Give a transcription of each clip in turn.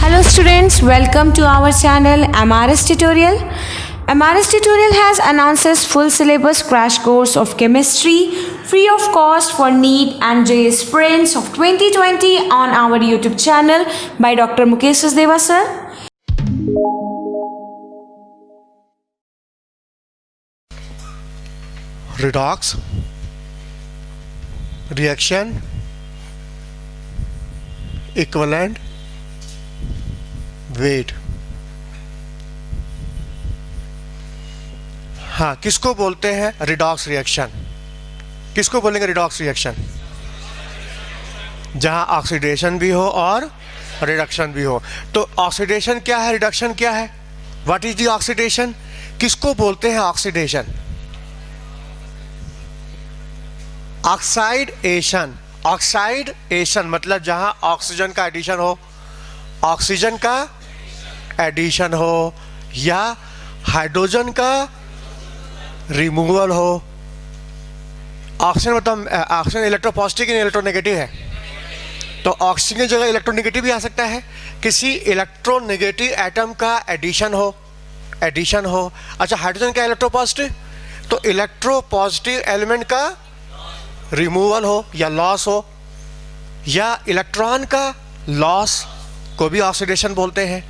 Hello students, welcome to our channel MRS Tutorial. MRS Tutorial has announced its full syllabus crash course of chemistry free of cost for NEET and JEE Sprints of 2020 on our YouTube channel by Dr. Mukesh Sachdeva sir. Redox, reaction, equivalent, weight. हाँ, किसको बोलते हैं redox reaction? किसको बोलेंगे redox reaction? जहां oxidation भी हो और रिडक्शन भी हो। तो ऑक्सीडेशन क्या है, रिडक्शन क्या है? What is the oxidation? किसको बोलते हैं ऑक्सीडेशन? ऑक्साइडेशन। ऑक्साइडेशन मतलब जहां ऑक्सीजन का एडिशन हो, ऑक्सीजन का एडिशन हो या हाइड्रोजन का रिमूवल हो। ऑक्सीजन मतलब ऑक्सीजन इलेक्ट्रोपॉजिटिव की इलेक्ट्रोनेगेटिव है, तो ऑक्सीजन की जगह इलेक्ट्रोनेगेटिव भी आ सकता है। किसी इलेक्ट्रोनेगेटिव एटम का एडिशन हो, अच्छा हाइड्रोजन का इलेक्ट्रोपॉजिटिव, तो इलेक्ट्रोपॉजिटिव एलिमेंट का रिमूवल हो या लॉस हो, या इलेक्ट्रॉन का लॉस को भी ऑक्सीडेशन बोलते हैं,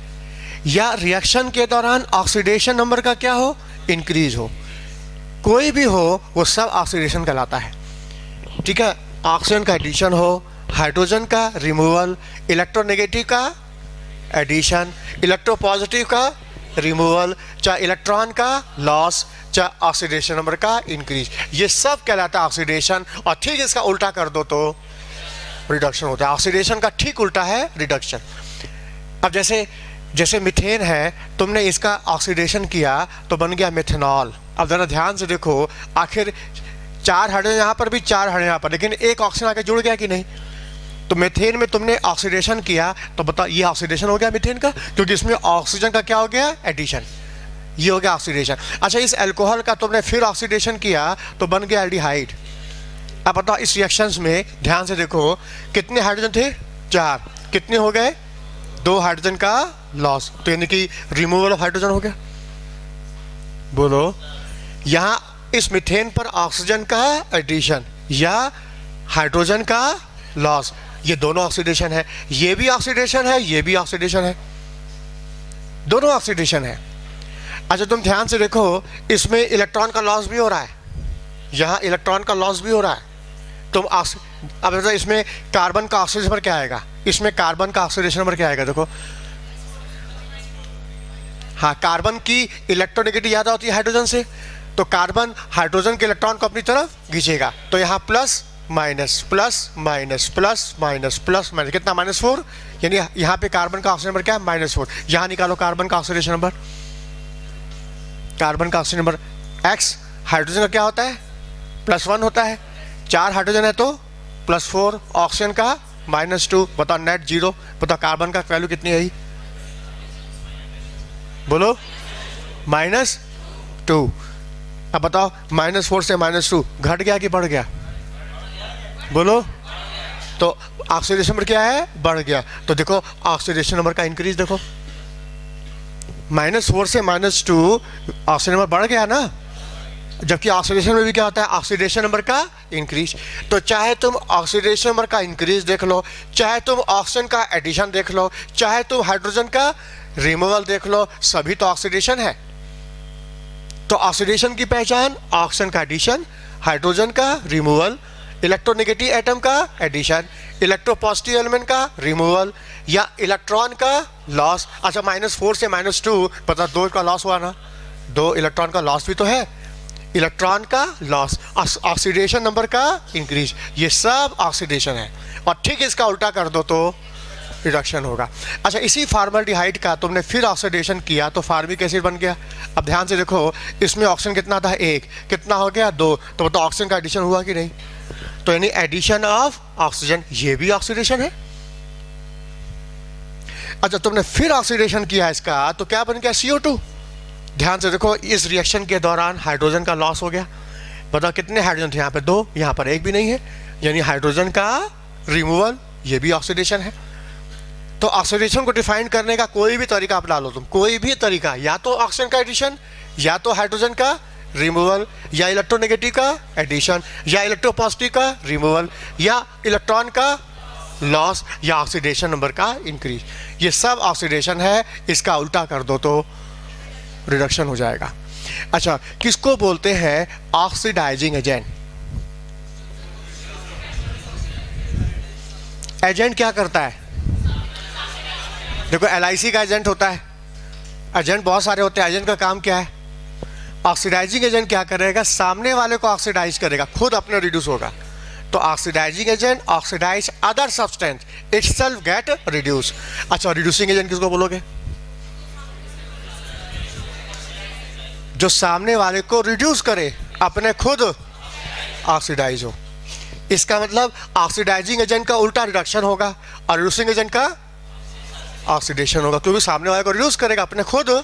या रिएक्शन के दौरान ऑक्सीडेशन नंबर का क्या हो, इंक्रीज हो। कोई भी हो वो सब ऑक्सीडेशन कहलाता है। ठीक है, ऑक्सीजन का एडिशन हो, हाइड्रोजन का रिमूवल, इलेक्ट्रोनेगेटिव का एडिशन, इलेक्ट्रोपॉजिटिव का रिमूवल, चाहे इलेक्ट्रॉन का लॉस, चाहे ऑक्सीडेशन नंबर का इंक्रीज, ये सब कहलाता है ऑक्सीडेशन। और ठीक इसका उल्टा कर दो तो रिडक्शन होता है। ऑक्सीडेशन का ठीक उल्टा है रिडक्शन। अब जैसे मीथेन है, तुमने इसका ऑक्सीडेशन किया तो बन गया मेथनॉल। अब जरा ध्यान से देखो, आखिर 4 हाइड्रोजन यहाँ पर भी, 4 हाइड्रोजन यहाँ पर, लेकिन एक ऑक्सीजन आके जुड़ गया कि नहीं? तो मीथेन में तुमने ऑक्सीडेशन किया तो बताओ ये ऑक्सीडेशन हो गया मीथेन का, क्योंकि इसमें ऑक्सीजन का क्या हो गया, एडिशन। ये हो गया ऑक्सीडेशन। अच्छा, इस अल्कोहल का तुमने फिर ऑक्सीडेशन किया तो बन गया एल्डिहाइड। अब बताओ इस रिएक्शंस में ध्यान से देखो, कितने हाइड्रोजन थे? 4। कितने हो गए? 2 हाइड्रोजन का लॉस, तो यानी कि रिमूवल ऑफ हाइड्रोजन हो गया। बोलो, यहां इस मीथेन पर ऑक्सीजन का एडिशन या हाइड्रोजन का लॉस, ये दोनों ऑक्सीडेशन है। ये भी ऑक्सीडेशन है, ये भी ऑक्सीडेशन है, दोनों ऑक्सीडेशन है। अच्छा, तुम ध्यान से देखो, इसमें इलेक्ट्रॉन का लॉस भी हो रहा है, यहां इलेक्ट्रॉन का लॉस भी हो रहा है। तुम अब इसमें कार्बन का ऑक्सीडेशन नंबर क्या आएगा? इसमें कार्बन का ऑक्सीडेशन नंबर क्या आएगा? देखो, हाँ, कार्बन की इलेक्ट्रोनेगेटिव ज्यादा होती है हाइड्रोजन से, तो कार्बन हाइड्रोजन के इलेक्ट्रॉन को अपनी तरफ खींचेगा, तो यहाँ plus minus plus minus plus minus plus minus, कितना? -4। यानी यहाँ पे कार्बन का ऑक्सीजन नंबर क्या है? -4। यहाँ निकालो कार्बन का ऑक्सीडेशन नंबर। कार्बन का ऑक्सीजन नंबर X, हाइड्रोजन का क्या होता है? +1 होता है। 4 हाइड्रोजन है तो +4, ऑक्सीजन का -2। बताओ नेट 0। बताओ कार्बन का वैल्यू कितनी है? बोलो, -2। अब बताओ -4 से -2 घट गया कि बढ़ गया? बोलो, तो ऑक्सीडेशन नंबर क्या है? बढ़ गया। तो देखो ऑक्सीडेशन नंबर का इंक्रीज देखो, -4 से -2 ऑक्सीडेशन नंबर बढ़ गया ना, जबकि ऑक्सीडेशन में भी क्या होता है? ऑक्सीडेशन नंबर का इंक्रीज। तो चाहे तुम ऑक्सीडेशन नंबर का इंक्रीज देख लो, चाहे तुम ऑक्सीजन का एडिशन देख लो, चाहे तुम हाइड्रोजन का रिमूवल देख लो, सभी तो ऑक्सीडेशन है। तो ऑक्सीडेशन की पहचान ऑक्सीजन का एडिशन, हाइड्रोजन का रिमूवल, इलेक्ट्रोनेगेटिव एटम का एडिशन, इलेक्ट्रोपॉजिटिव एलिमेंट का रिमूवल, या इलेक्ट्रॉन का लॉस। अच्छा, -4 से -2 पता 2 का लॉस हुआ ना, 2 इलेक्ट्रॉन का लॉस भी तो है, इलेक्ट्रॉन का लॉस, ऑक्सीडेशन नंबर का इंक्रीज, ये सब ऑक्सीडेशन है। और ठीक इसका उल्टा कर दो तो रिडक्शन होगा। अच्छा, इसी फॉर्मल्डिहाइड का तुमने फिर ऑक्सीडेशन किया तो फार्मिक एसिड बन गया। अब ध्यान से देखो, इसमें ऑक्सीजन कितना था? 1। कितना हो गया? 2। तो बताओ ऑक्सीजन का एडिशन हुआ कि नहीं? तो यानी एडिशन ऑफ ऑक्सीजन, ये भी ऑक्सीडेशन है। अच्छा, तुमने फिर ऑक्सीडेशन किया इसका तो क्या बन गया? CO2। ध्यान से देखो, इस रिएक्शन के दौरान हाइड्रोजन का लॉस हो गया। बताओ कितने हाइड्रोजन थे? यहाँ पे 2, यहाँ पर 1 भी नहीं है, यानी हाइड्रोजन का रिमूवल, ये भी ऑक्सीडेशन है। तो ऑक्सीडेशन को डिफाइन करने का कोई भी तरीका अपना लो तुम, कोई भी तरीका, या तो ऑक्सीजन का एडिशन, या तो हाइड्रोजन का रिमूवल, या इलेक्ट्रोनेगेटिव का एडिशन, या इलेक्ट्रोपॉजिटिव का रिमूवल, या इलेक्ट्रॉन का लॉस, या ऑक्सीडेशन नंबर का इंक्रीज। ये सब ऑक्सीडेशन है, इसका उल्टा कर दो तो रिडक्शन हो जाएगा। अच्छा, किसको बोलते हैं ऑक्सीडाइजिंग एजेंट? एजेंट क्या करता है? देखो LIC का एजेंट होता है, एजेंट बहुत सारे होते हैं, एजेंट का काम क्या है? ऑक्सीडाइजिंग एजेंट क्या करेगा? सामने वाले को ऑक्सीडाइज करेगा, खुद अपने रिड्यूस होगा। तो oxidising agent oxidise other substance, itself get reduce. अच्छा, रिड्यूसिंग एजेंट किसको बोलोगे? जो सामने वाले को रिड्यूस करे, अपने खुद ऑक्सीडाइज हो। इसका मतलब ऑक्सीडाइजिंग एजेंट का उल्टा रिडक्शन होगा और रिड्यूसिंग एजेंट का ऑक्सीडेशन होगा, क्योंकि सामने वाले को रिड्यूस करेगा, अपने खुद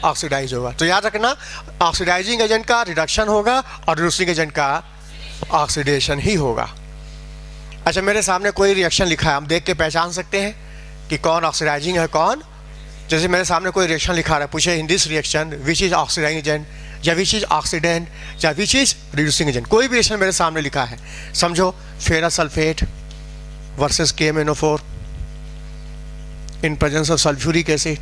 ऑक्सीडाइज होगा। तो याद रखना, ऑक्सीडाइजिंग एजेंट का रिडक्शन होगा और रिड्यूसिंग एजेंट का ऑक्सीडेशन ही होगा। अच्छा, मेरे सामने कोई रिएक्शन लिखा है, हम देख के पहचान सकते हैं कि कौन ऑक्सीडाइजिंग है कौन? जैसे मेरे सामने कोई रिएक्शन लिखा है, पूछे in this reaction which is oxidising agent, या विच इज ऑक्सीडेंट, या विच इज रिड्यूसिंग एजेंट। कोई भी रिएक्शन मेरे सामने लिखा है, समझो ferrous sulphate versus KMnO4 in presence of sulphuric acid,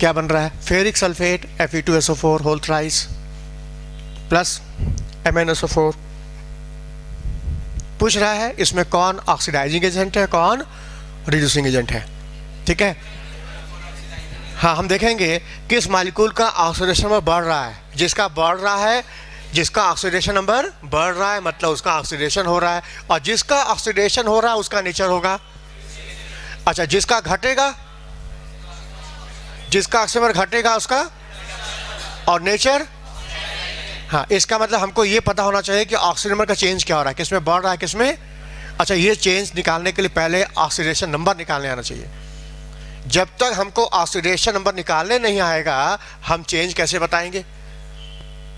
क्या बन रहा है? Ferric sulphate Fe2SO4 whole thrice plus MnSO4। पूछ रहा है इसमें कौन ऑक्सीडाइजिंग एजेंट है, कौन रिड्यूसिंग एजेंट है। ठीक है, हाँ, हम देखेंगे किस मॉलिक्यूल का ऑक्सीडेशन नंबर बढ़ रहा है। जिसका बढ़ रहा है, जिसका ऑक्सीडेशन नंबर बढ़ रहा है मतलब उसका ऑक्सीडेशन हो रहा है, और जिसका ऑक्सीडेशन हो रहा है उसका नेचर होगा। अच्छा, जिसका घटेगा, जिसका ऑक्सीजन घटेगा उसका और नेचर, हाँ, इसका मतलब हमको ये पता होना चाहिए कि ऑक्सीजन नंबर का चेंज क्या हो रहा है, किसमें बढ़ रहा है किसमें। अच्छा, ये चेंज निकालने के लिए पहले ऑक्सीडेशन नंबर निकालने आना चाहिए। जब तक हमको ऑक्सीडेशन नंबर निकालने नहीं आएगा, हम चेंज कैसे बताएंगे,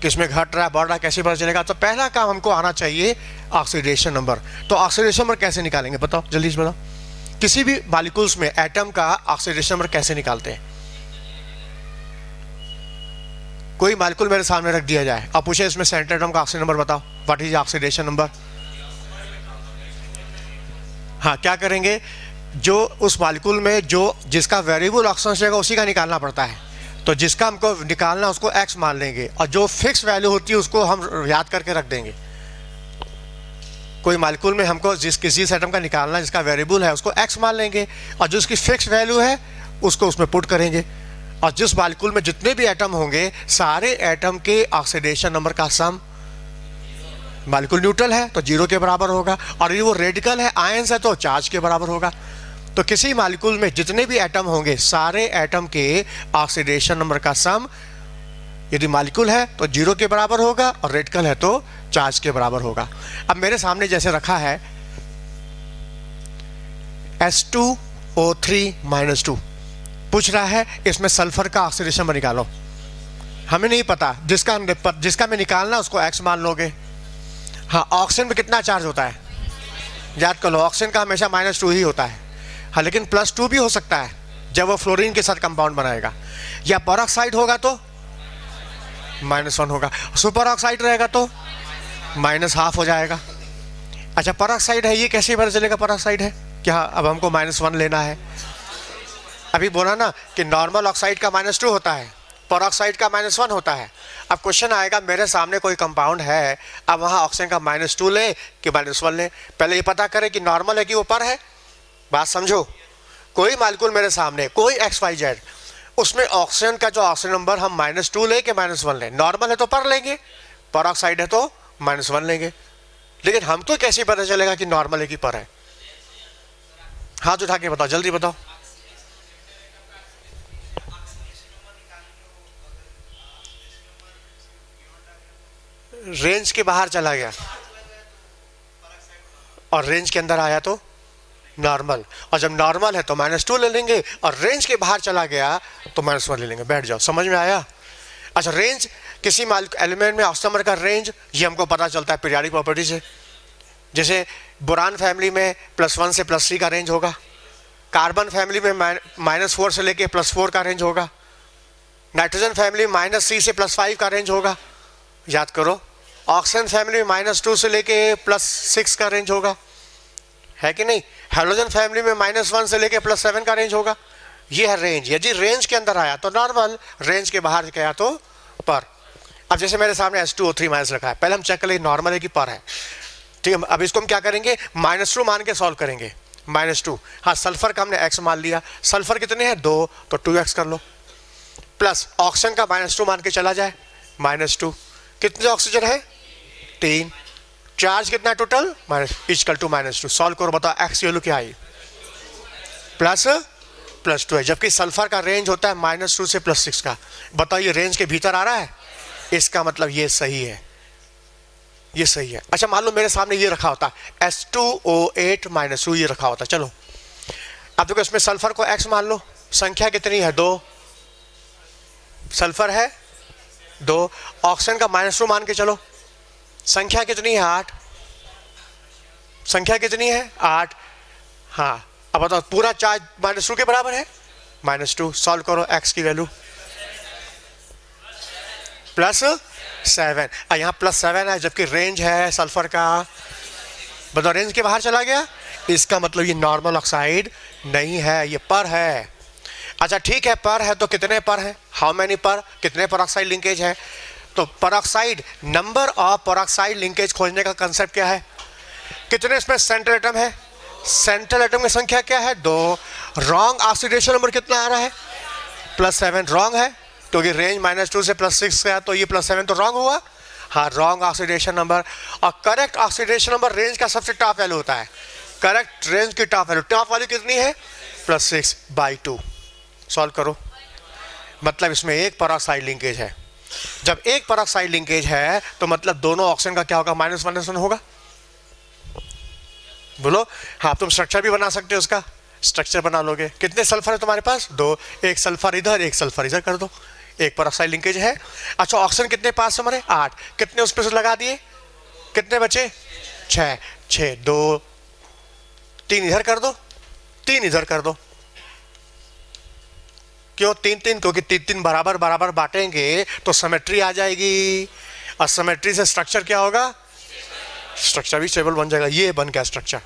किसमें घट रहा है बढ़ रहा है, कैसे पता चलेगा? तो पहला काम हमको आना चाहिए ऑक्सीडेशन नंबर। तो ऑक्सीडेशन नंबर कैसे निकालेंगे, बताओ जल्दी से बताओ। किसी भी मॉलिक्यूल्स में एटम का ऑक्सीडेशन नंबर कैसे निकालते हैं? कोई मॉलिक्यूल मेरे सामने रख दिया जाए और पूछे इसमें सेंटर एटम का ऑक्सीजन नंबर बताओ, व्हाट इज ऑक्सीडेशन नंबर? हाँ, क्या करेंगे? जो उस मॉलिक्यूल में जो जिसका वेरिएबल ऑक्सीजन रहेगा उसी का निकालना पड़ता है। तो जिसका हमको निकालना उसको x मान लेंगे, और जो फिक्स वैल्यू होती है उसको हम याद करके रख देंगे। कोई मॉलिक्यूल में हमको किसी एटम का निकालना, जिसका वेरिएबल है उसको x मान लेंगे, और जो उसकी फिक्स वैल्यू है उसको उसमें पुट करेंगे। और जिस मॉलिक्यूल में जितने भी एटम होंगे, सारे एटम के ऑक्सीडेशन नंबर का सम, मॉलिक्यूल न्यूट्रल है तो 0 के बराबर होगा, और ये वो रेडिकल है, आयंस है, तो चार्ज के बराबर होगा। तो किसी मॉलिक्यूल में जितने भी एटम होंगे, सारे एटम के ऑक्सीडेशन नंबर का सम, यदि मॉलिक्यूल है तो 0 के बराबर होगा, और रेडिकल है तो चार्ज के बराबर होगा। अब मेरे सामने जैसे रखा है H2O3-2, पूछ रहा है इसमें सल्फर का ऑक्सीडेशन नंबर निकालो। हमें नहीं पता, जिसका मैं निकालना उसको x मान लोगे। हाँ, ऑक्सीजन में कितना चार्ज होता है याद कर लो, ऑक्सीजन का हमेशा -2 ही होता है। हाँ, लेकिन +2 भी हो सकता है जब वो फ्लोरीन के साथ कंपाउंड बनाएगा, या परऑक्साइड होगा तो -1 होगा, सुपर ऑक्साइड रहेगा तो -½ हो जाएगा। अच्छा, परऑक्साइड है, ये कैसे पता चलेगा परऑक्साइड है? क्या अब हमको -1 लेना है? अभी बोला ना कि नॉर्मल ऑक्साइड का -2 होता है, परऑक्साइड का -1 होता है। अब क्वेश्चन आएगा, मेरे सामने कोई कंपाउंड है, अब वहाँ ऑक्सीजन का -2 ले कि -1 ले? पहले ये पता करें कि नॉर्मल है कि वो पर है। बात समझो, कोई मॉलिक्यूल मेरे सामने, कोई XYZ, उसमें ऑक्सीजन का जो ऑक्सीजन नंबर हम -2 ले के -1 ले, नॉर्मल है तो पर लेंगे, परऑक्साइड है तो -1 लेंगे। लेकिन हमको कैसे पता चलेगा कि नॉर्मल है कि पर है? हाथ उठा के बताओ, जल्दी बताओ। रेंज के बाहर चला गया और रेंज के अंदर आया तो नॉर्मल, और जब नॉर्मल है तो -2 ले लेंगे, और रेंज के बाहर चला गया तो -1 ले लेंगे। बैठ जाओ, समझ में आया? अच्छा, रेंज किसी एलिमेंट में ऑक्सीजन नंबर का रेंज, ये हमको पता चलता है पीरियोडिक प्रॉपर्टी से। जैसे बोरान फैमिली में +1 से +3 का रेंज होगा, कार्बन फैमिली में -4 से लेके +4 का रेंज होगा। नाइट्रोजन फैमिली में -3 से +5 का रेंज होगा, याद करो। ऑक्सीजन फैमिली में -2 से लेके +6 का रेंज होगा, है कि नहीं। हाइड्रोजन फैमिली में -1 से लेके +7 का रेंज होगा। ये है रेंज। यदि रेंज के अंदर आया तो नॉर्मल, रेंज के बाहर गया तो पर। अब जैसे मेरे सामने H2O3- रखा है, पहले हम चेक कर लेंगे नॉर्मल है कि पर है, ठीक है। अब इसको हम क्या करेंगे, -2 मान के सॉल्व करेंगे। -2, हाँ सल्फर का हमने x मान लिया। सल्फर कितने हैं 2, तो 2x कर लो। प्लस ऑक्सीजन का -2 मान के चला जाए, -2। कितने ऑक्सीजन है 3। चार्ज कितना है टोटल -2। सॉल्व करो, बताओ x वैल्यू क्या आई, +2 है। जबकि सल्फर का रेंज होता है -2 से +6 का। बताओ ये रेंज के भीतर आ रहा है, इसका मतलब ये सही है, ये सही है। अच्छा मान लो मेरे सामने ये रखा होता H2O8-2, ये रखा होता। चलो अब देखो इसमें सल्फर को x मान लो, संख्या कितनी है 2, सल्फर है 2। ऑक्सीजन का -2 मान के चलो, संख्या कितनी है 8, संख्या कितनी है 8। हाँ अब बताओ पूरा चार्ज -2 के बराबर है, -2। सॉल्व करो x की वैल्यू +7। यहाँ +7 है, जबकि रेंज है सल्फर का, बताओ रेंज के बाहर चला गया, इसका मतलब ये नॉर्मल ऑक्साइड नहीं है, ये पर है। अच्छा ठीक है, पर है तो कितने पर है, हाउ मैनी पर, कितने परऑक्साइड लिंकेज है। तो peroxide, number of peroxide linkage खोजने का कंसेप्ट क्या है, कितने इसमें सेंट्रल एटम है, सेंट्रल एटम की संख्या क्या है 2। रॉन्ग ऑक्सीडेशन नंबर कितना आ रहा है +7, रॉन्ग है क्योंकि रेंज -2 से +6 का, तो ये +7 तो रॉन्ग हुआ। हाँ रॉन्ग ऑक्सीडेशन नंबर। और करेक्ट ऑक्सीडेशन नंबर रेंज का सबसे टॉप वैल्यू होता है, करेक्ट रेंज की टॉप वैल्यू कितनी है +6/2। सॉल्व करो, मतलब इसमें एक परऑक्साइड लिंकेज है। जब एक परऑक्साइड लिंकेज है तो मतलब दोनों ऑक्सीजन का क्या होगा, -1 होगा। बोलो हाँ, तुम स्ट्रक्चर भी बना सकते हो, उसका स्ट्रक्चर बना लोगे। कितने सल्फर है तुम्हारे पास 2, एक सल्फर इधर एक सल्फर इधर कर दो, एक परऑक्साइड लिंकेज है। अच्छा ऑक्सीजन कितने पास हमारे 8, कितने उस पर से लगा दिए, कितने बचे 6, 2 3 इधर कर दो, 3 इधर कर दो। क्यों 3-3, क्योंकि 3-3 बराबर बराबर बांटेंगे तो सिमेट्री आ जाएगी, और सिमेट्री से स्ट्रक्चर क्या होगा, स्ट्रक्चर भी स्टेबल बन जाएगा। ये बन गया स्ट्रक्चर,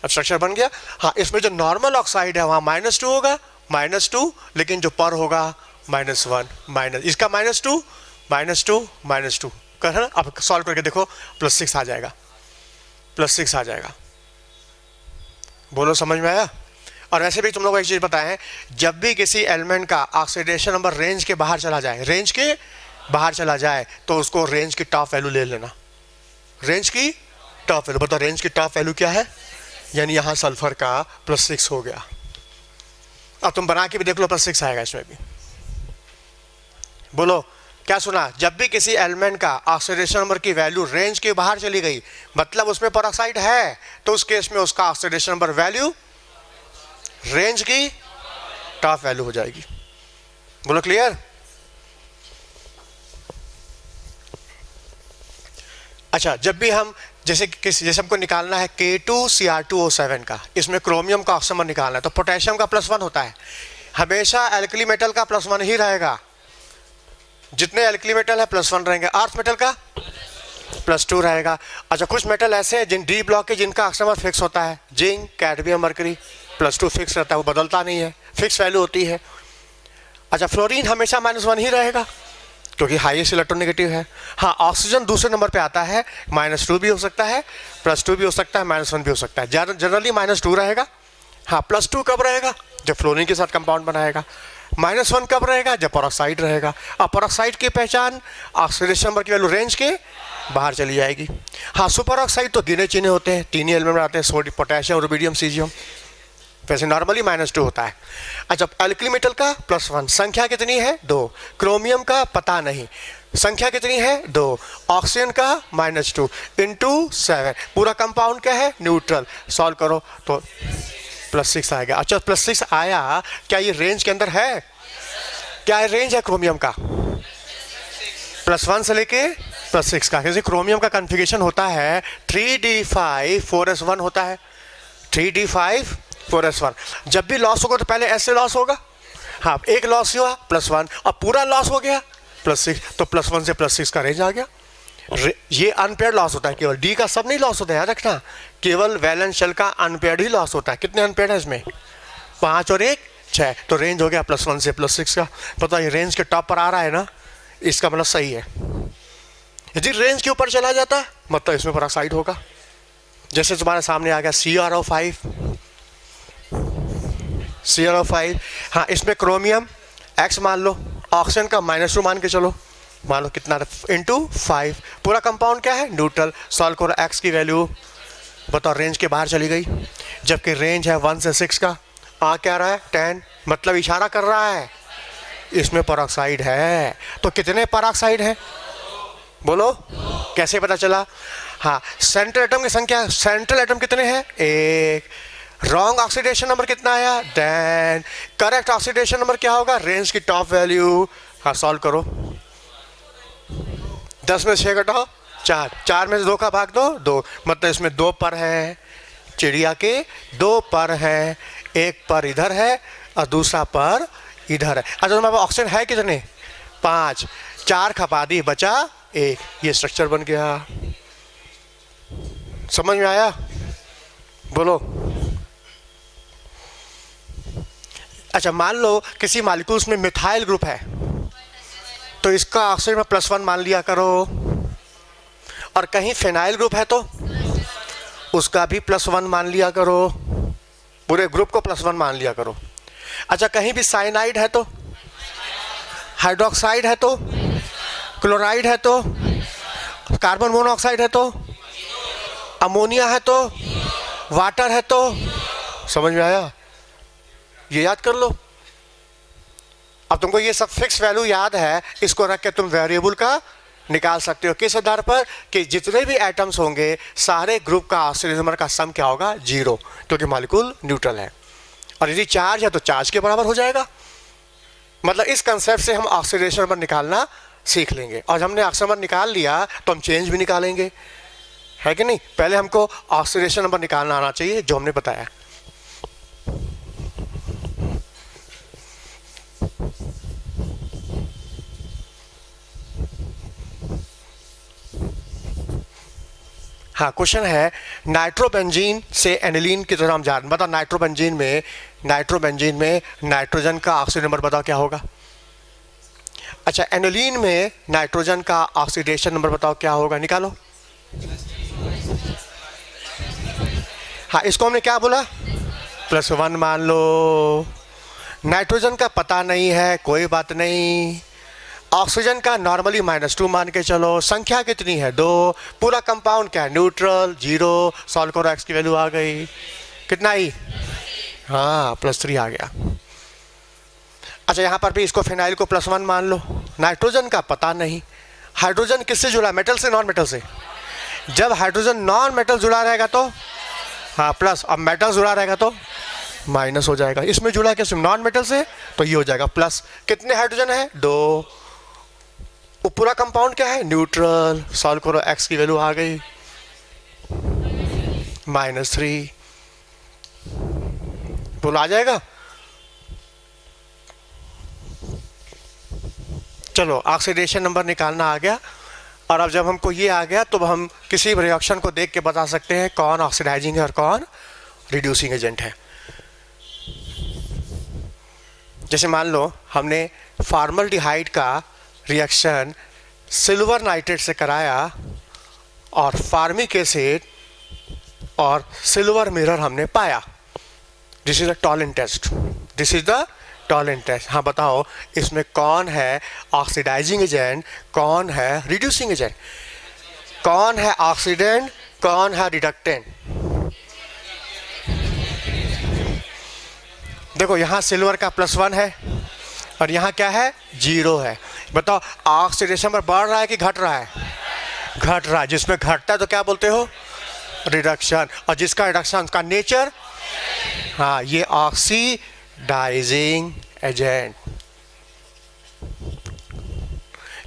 अब स्ट्रक्चर बन गया। हाँ इसमें जो नॉर्मल ऑक्साइड है वहां -2 होगा, -2, लेकिन जो पर होगा -1, इसका -2 -2 कर, है ना। अब सॉल्व करके देखो +6 आ जाएगा, +6 आ जाएगा। बोलो समझ में आया। और वैसे भी तुम लोग को एक चीज पता है, जब भी किसी एलिमेंट का ऑक्सीडेशन नंबर रेंज के बाहर चला जाए, रेंज के बाहर चला जाए, तो उसको रेंज की टॉप वैल्यू ले लेना, रेंज की टॉप वैल्यू। बताओ रेंज की टॉप वैल्यू क्या है, यानी यहां सल्फर का +6 हो गया। अब तुम बना के भी देख लो, +6 आएगा इसमें भी। बोलो क्या सुना, जब भी किसी एलिमेंट का ऑक्सीडेशन नंबर की वैल्यू रेंज के बाहर चली गई, मतलब उसमें परऑक्साइड है, तो उस केस में उसका ऑक्सीडेशन नंबर वैल्यू रेंज की टॉप वैल्यू हो जाएगी। बोलो क्लियर। अच्छा जब भी हम जैसे हमको निकालना है K2Cr2O7 का, इसमें क्रोमियम का ऑक्सीजन निकालना है, तो पोटेशियम का +1 होता है। हमेशा एल्कली मेटल का +1 ही रहेगा, जितने एल्कली मेटल है +1 रहेंगे। अर्थ मेटल का +2 रहेगा। अच्छा कुछ मेटल ऐसे हैं जिन डी ब्लॉक के जिनका ऑक्सीजन फिक्स होता है, जिंक, कैडमियम, मरकरी, +2 फिक्स रहता है, वो बदलता नहीं है, फिक्स वैल्यू होती है। अच्छा फ्लोरीन हमेशा -1 ही रहेगा क्योंकि हाईएस्ट इलेक्ट्रोनेगेटिव है। हाँ ऑक्सीजन दूसरे नंबर पे आता है, -2 भी हो सकता है, +2 भी हो सकता है, -1 भी हो सकता है, जनरली -2 रहेगा। हाँ +2 कब रहेगा, जब फ्लोरीन के साथ कंपाउंड बनाएगा। -1 कब रहेगा, जब परऑक्साइड रहेगा। अब परऑक्साइड की पहचान ऑक्सीडेशन नंबर की वैल्यू रेंज के बाहर चली जाएगी। हाँ सुपर ऑक्साइड तो गिने चुने होते हैं, 3 ही एलिमेंट में आते हैं, सोडियम, पोटेशियम, रुबिडियम, सीजियम। वैसे नॉर्मली -2 होता है। अच्छा एल्कली मेटल का +1, संख्या कितनी है 2। क्रोमियम का पता नहीं, संख्या कितनी है 2। ऑक्सीजन का -2 × 7, पूरा कंपाउंड क्या है न्यूट्रल। सॉल्व करो तो +6 आएगा। अच्छा +6 आया, क्या ये रेंज के अंदर है, क्या है रेंज है क्रोमियम का +1 से लेके +6 का। जैसे क्रोमियम का कॉन्फ़िगरेशन होता है 3d5 4s1 होता है, 3d5 4s1। जब भी लॉस होगा तो पहले s से लॉस होगा, हाँ एक लॉस हुआ +1 और पूरा लॉस हो गया +6, तो +1 से +6 का रेंज आ गया। ये अनपेयर्ड लॉस होता है, केवल डी का सब नहीं लॉस होता है, याद रखना, केवल वैलेंस शेल का अनपेयर्ड ही लॉस होता है। कितने अनपेयर्ड है इसमें? 5 और 1 6, तो रेंज हो गया +1 से +6 का। पता ये रेंज के टॉप पर आ रहा है ना, इसका मतलब सही है। यदि रेंज के ऊपर चला जाता है मतलब इसमें पेरोक्साइड होगा। जैसे तुम्हारे सामने आ गया CrO5, CrO5, हाँ इसमें क्रोमियम X मान लो, ऑक्सीजन का -2 मान के चलो, मान लो कितना ×5, पूरा कंपाउंड क्या है? न्यूट्रल। सॉल्व करो, X की वैल्यू बताओ, रेंज के बाहर चली गई, जबकि रेंज है 1 से 6 का। आ क्या रहा है? 10, मतलब इशारा कर रहा है इसमें पेरोक्साइड है। तो कितने पेरोक्साइड है बोलो? कैसे पता चला? हाँ, सेंट्रल एटम की संख्या, सेंट्रल एटम कितने हैं? 1। रॉन्ग ऑक्सीडेशन नंबर कितना आया? 10। करेक्ट ऑक्सीडेशन नंबर क्या होगा? रेंज की टॉप वैल्यू। हाँ सॉल्व करो, 10 में 6 घटाओ 4, 4 में से 2 का भाग दो 2, मतलब इसमें 2 पर है, चिड़िया के 2 पर है, एक पर इधर है और दूसरा पर इधर है। अच्छा तुम्हारे पास ऑक्सीजन है कितने? 5, 4 खपा दी, बचा 1, ये स्ट्रक्चर बन गया। समझ में आया? बोलो। अच्छा मान लो किसी मॉलिक्यूल्स में मिथाइल ग्रुप है, तो इसका ऑक्सीजन में +1 मान लिया करो, और कहीं फिनाइल ग्रुप है तो उसका भी +1 मान लिया करो, पूरे ग्रुप को +1 मान लिया करो। अच्छा कहीं भी साइनाइड है तो, हाइड्रोक्साइड है तो, क्लोराइड है तो, कार्बन मोनोऑक्साइड है तो, अमोनिया है तो, वाटर है तो। समझ में आया? ये याद कर लो। अब तुमको ये सब फिक्स वैल्यू याद है, इसको रख के तुम वेरिएबल का निकाल सकते हो। किस आधार पर? कि जितने भी एटम्स होंगे सारे ग्रुप का ऑक्सीजन नंबर का सम क्या होगा? 0, क्योंकि मॉलिक्यूल न्यूट्रल है। और यदि चार्ज है तो चार्ज के बराबर हो जाएगा। मतलब इस कंसेप्ट से हम ऑक्सीडेशन नंबर निकालना सीख लेंगे, और हमने ऑक्सीजन नंबर निकाल लिया तो हम चेंज भी निकालेंगे, है कि नहीं? पहले हमको ऑक्सीडेशन नंबर निकालना आना चाहिए, जो हमने बताया। हाँ क्वेश्चन है, नाइट्रोबेंजीन से एनिलीन की तरह हम जा रहे हैं। बताओ नाइट्रोबेंजीन में नाइट्रोजन का ऑक्सीजन नंबर बताओ क्या होगा? अच्छा एनिलीन में नाइट्रोजन का ऑक्सीडेशन नंबर बताओ क्या होगा? निकालो। हाँ इसको हमने क्या बोला? +1 मान लो। नाइट्रोजन का पता नहीं है, कोई बात नहीं। ऑक्सीजन का नॉर्मली -2 मान के चलो। संख्या कितनी है? 2। पूरा कंपाउंड क्या है? न्यूट्रल। 0। सॉल्व करो, एक्स की वैल्यू आ गई कितना आई? हाँ +3 आ गया। अच्छा यहाँ पर भी इसको फिनाइल को +1 मान लो। नाइट्रोजन का पता नहीं। हाइड्रोजन किससे जुड़ा? मेटल से, नॉन मेटल से? जब हाइड्रोजन नॉन मेटल जुड़ा रहेगा तो हाँ प्लस, अब मेटल जुड़ा रहेगा तो माइनस हो जाएगा। इसमें जुड़ा कैसे? नॉन मेटल से, तो ये हो जाएगा प्लस। कितने हाइड्रोजन है? 2। वो पूरा कंपाउंड क्या है? न्यूट्रल। सॉल्व करो, एक्स की वैल्यू आ गई -3। बोलो आ जाएगा? चलो ऑक्सीडेशन नंबर निकालना आ गया। और अब जब हमको ये आ गया तो हम किसी भी रिएक्शन को देख के बता सकते हैं कौन ऑक्सीडाइजिंग है और कौन रिड्यूसिंग एजेंट है। जैसे मान लो हमने फॉर्मल्डिहाइड का रिएक्शन सिल्वर नाइट्रेट से कराया और फार्मिक एसिड और सिल्वर मिरर हमने पाया। This is the Tollens test. This is the Tollens test. हाँ बताओ इसमें कौन है ऑक्सीडाइजिंग एजेंट, कौन है रिड्यूसिंग एजेंट, कौन है ऑक्सीडेंट, कौन है रिडक्टेंट? देखो यहाँ सिल्वर का +1 है और यहाँ क्या है? 0 है। बताओ ऑक्सीडेशन पर बढ़ रहा है कि घट रहा है? घट रहा है। जिसमें घटता है तो क्या बोलते हो? रिडक्शन। और जिसका रिडक्शन उसका नेचर, हाँ ये ऑक्सीडाइजिंग एजेंट।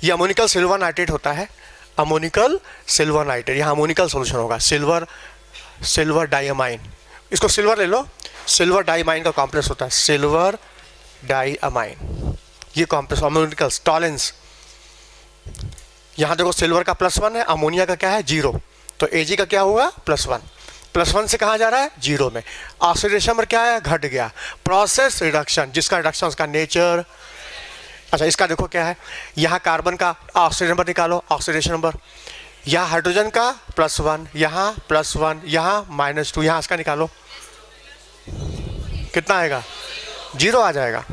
ये अमोनिकल सिल्वर नाइट्रेट होता है, अमोनिकल सिल्वर नाइट्रेट। यहाँ अमोनिकल सोल्यूशन होगा, सिल्वर डाइअमाइन। इसको सिल्वर ले लो, सिल्वर डाई अमाइन का कॉम्प्लेक्स होता है, सिल्वर डाई अमाइन, ये कॉम्प्लेक्स अमोनिकल्स टॉलेंस। यहाँ देखो सिल्वर का +1 है, अमोनिया का क्या है 0, तो Ag का क्या हुआ +1, +1 से कहाँ जा रहा है 0 में। ऑक्सीडेशन पर क्या है घट गया, प्रोसेस रिडक्शन, जिसका रिडक्शन उसका नेचर। अच्छा इसका देखो क्या है, यहाँ कार्बन का ऑक्सीडेशन नंबर निकालो, ऑक्सीडेशन नंबर, यहाँ हाइड्रोजन का +1, यहाँ +1, यहाँ -2, यहाँ इसका निकालो, कितना आएगा 0 आ जाएगा।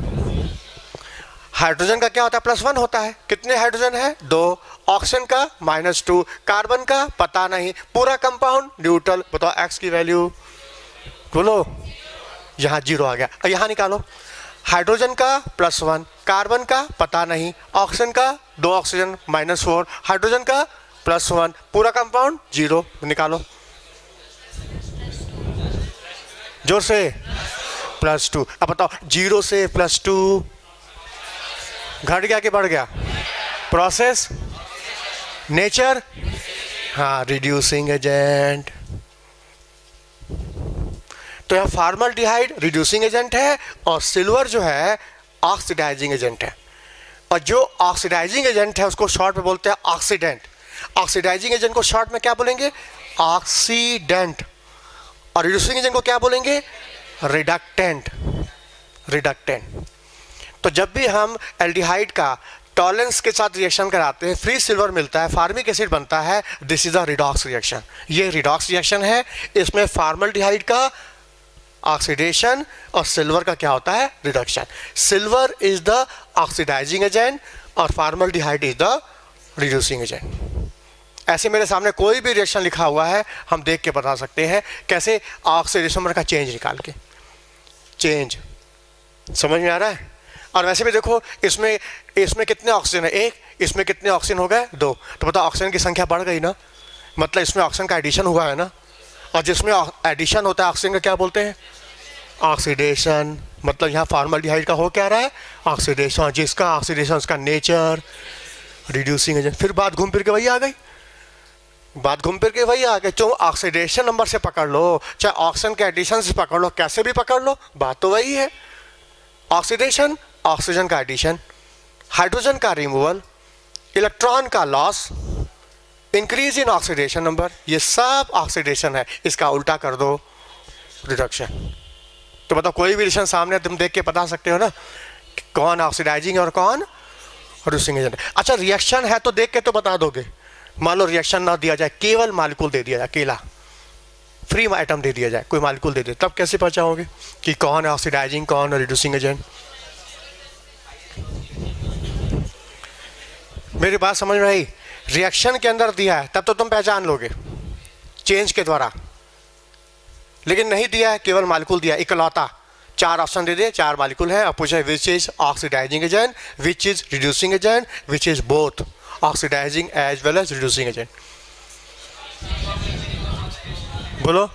हाइड्रोजन का क्या होता है +1 होता है, कितने हाइड्रोजन है 2, ऑक्सीजन का -2, कार्बन का पता नहीं, पूरा कंपाउंड न्यूट्रल। बताओ एक्स की वैल्यू बोलो, यहाँ 0 आ गया। और यहाँ निकालो, हाइड्रोजन का +1, कार्बन का पता नहीं, ऑक्सीजन का 2 ऑक्सीजन -4, हाइड्रोजन का +1, पूरा कंपाउंड 0, निकालो जोर से +2। अब बताओ 0 से +2 घट गया कि बढ़ गया, प्रोसेस नेचर, हाँ रिड्यूसिंग एजेंट। तो यह फॉर्मल्डिहाइड रिड्यूसिंग एजेंट है और सिल्वर जो है ऑक्सीडाइजिंग एजेंट है। और जो ऑक्सीडाइजिंग एजेंट है उसको शॉर्ट में बोलते हैं ऑक्सीडेंट। ऑक्सीडाइजिंग एजेंट को शॉर्ट में क्या बोलेंगे ऑक्सीडेंट, और रिड्यूसिंग एजेंट को क्या बोलेंगे रिडक्टेंट, रिडक्टेंट। तो जब भी हम एल्डिहाइड का टॉलेंस के साथ रिएक्शन कराते हैं, फ्री सिल्वर मिलता है, फार्मिक एसिड बनता है, this is a redox reaction. ये रिडॉक्स रिएक्शन है, इसमें फॉर्मल्डिहाइड का ऑक्सीडेशन और सिल्वर का क्या होता है reduction. Silver is the oxidising agent और formaldehyde is the reducing agent. ऐसे मेरे सामने कोई भी रिएक्शन लिखा हुआ है, हम देख के बता सकते हैं कैसे, ऑक्सीडेशन नंबर का चेंज निकाल के, चेंज समझ में आ रहा है। और वैसे भी देखो इसमें कितने ऑक्सीजन है 1, इसमें कितने ऑक्सीजन हो गए 2, तो बताओ ऑक्सीजन की संख्या बढ़ गई ना, मतलब इसमें ऑक्सीजन का एडिशन हुआ है ना। और जिसमें एडिशन होता है ऑक्सीजन का क्या बोलते हैं ऑक्सीडेशन, मतलब यहाँ फॉर्मल्डिहाइड का हो क्या रहा है ऑक्सीडेशन, जिसका ऑक्सीडेशन उसका नेचर रिड्यूसिंग एजेंट। फिर बात घूम फिर के वही आ गई, बात घूम फिर के वही आ गई, चाहे ऑक्सीडेशन नंबर से पकड़ लो, चाहे ऑक्सीजन के एडिशन से पकड़ लो, कैसे भी पकड़ लो, बात तो वही है। ऑक्सीडेशन ऑक्सीजन का एडिशन, हाइड्रोजन का रिमूवल, इलेक्ट्रॉन का loss, increase in oxidation number, ये सब ऑक्सीडेशन है। इसका उल्टा कर दो रिडक्शन। तो बताओ कोई भी रिएक्शन सामने तुम देख के बता सकते हो ना कि कौन ऑक्सीडाइजिंग और कौन रिड्यूसिंग एजेंट। अच्छा रिएक्शन है तो देख के तो बता दोगे। मान लो रिएक्शन ना दिया जाए, केवल मालिक्यूल दे दिया जाए, अकेला फ्री आइटम दे दिया जाए, कोई मालिक्यूल दे दे, तब कैसे पहचानोगे कि कौन है ऑक्सीडाइजिंग कौन है रिड्यूसिंग एजेंट। मेरी बात समझ में आई। रिएक्शन के अंदर दिया है तब तो तुम पहचान लोगे चेंज के द्वारा, लेकिन नहीं दिया है, केवल मालिक्यूल दिया इकलौता, 4 ऑप्शन दे दिए, 4 मालिक्यूल है, और पूछा which is oxidising agent, which is reducing agent, which is both oxidising as well as reducing agent. बोलो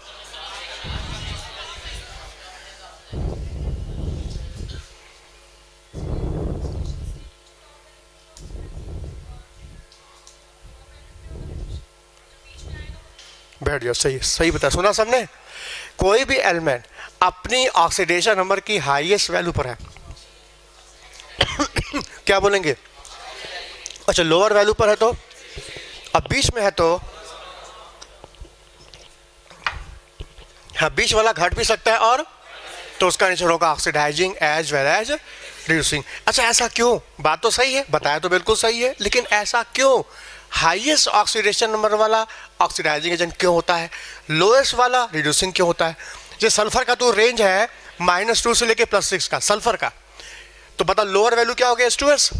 बैठ जाओ, सही सही बता, सुना सबने। कोई भी एलिमेंट अपनी ऑक्सीडेशन नंबर की हाईएस्ट वैल्यू पर है क्या बोलेंगे, अच्छा लोअर वैल्यू पर है तो, अब बीच में है तो, हाँ बीच वाला घट भी सकता है, और तो उसका नेचर होगा oxidising as well as reducing. अच्छा ऐसा क्यों, बात तो सही है, बताया तो बिल्कुल सही है, लेकिन ऐसा क्यों, हाईएस्ट ऑक्सीडेशन नंबर वाला ऑक्सीडाइजिंग एजेंट क्यों होता है, लोएस्ट वाला रिड्यूसिंग क्यों होता है। जो सल्फर का तो रेंज है -2 से लेके +6 का सल्फर का, तो बता लोअर वैल्यू क्या हो गई H2S,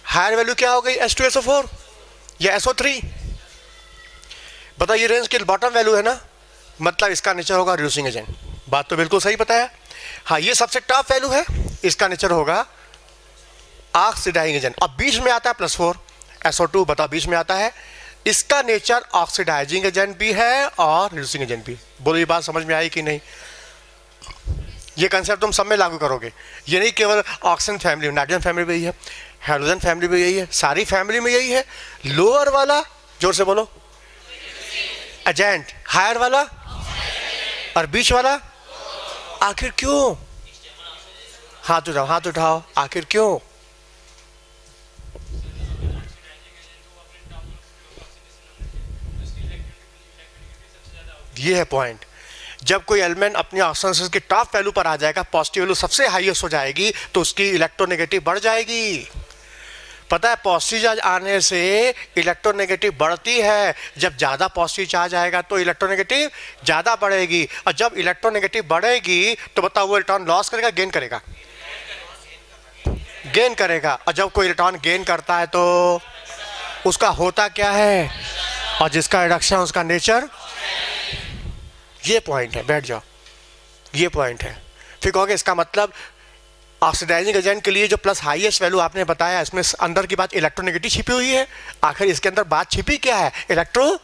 हायर वैल्यू क्या हो गई H2SO4 या SO3। बता ये रेंज के बॉटम वैल्यू है ना, मतलब इसका नेचर होगा रिड्यूसिंग एजेंट। बात तो बिल्कुल सही बताया। हाँ ये सबसे टॉप वैल्यू है, इसका नेचर होगा ऑक्सीडाइजिंग एजेंट। अब बीच में आता है +4 SO2, बता बीच में आता है, इसका नेचर ऑक्सीडाइजिंग एजेंट भी है और रिड्यूसिंग एजेंट भी। बोलो ये बात समझ में आई कि नहीं। ये कंसेप्ट तुम सब में लागू करोगे, ये नहीं केवल ऑक्सीजन फैमिली, नाइट्रोजन फैमिली में यही है, हाइड्रोजन फैमिली में यही है, सारी फैमिली में यही है। लोअर वाला जोर से बोलो एजेंट, हायर वाला और बीच वाला आखिर क्यों? हाथ उठाओ, आखिर क्यों? ये है पॉइंट। जब कोई एलिमेंट अपनी ऑक्सीडेशन की टॉप वैल्यू पर आ जाएगा, पॉजिटिव वैल्यू सबसे हाईएस्ट हो जाएगी, तो उसकी इलेक्ट्रोनेगेटिव बढ़ जाएगी। पता है पॉजिटिव चार्ज आने से इलेक्ट्रोनेगेटिव बढ़ती है। जब ज़्यादा पॉजिटिव चार्ज आएगा तो इलेक्ट्रोनेगेटिव ज़्यादा बढ़ेगी, और जब इलेक्ट्रोनेगेटिव बढ़ेगी तो बताओ वो इलेक्ट्रॉन लॉस करेगा गेन करेगा? गेन करेगा। और जब कोई इलेक्ट्रॉन गेन करता है तो उसका होता क्या है, और जिसका रिडक्शन उसका नेचर। ये पॉइंट है, बैठ जाओ, ये पॉइंट है। फिर कहोगे इसका मतलब ऑक्सीडाइजिंग एजेंट के लिए जो प्लस हाईएस्ट वैल्यू आपने बताया, इसमें अंदर की बात इलेक्ट्रोनेगेटिव छिपी हुई है। आखिर इसके अंदर बात छिपी क्या है? इलेक्ट्रो।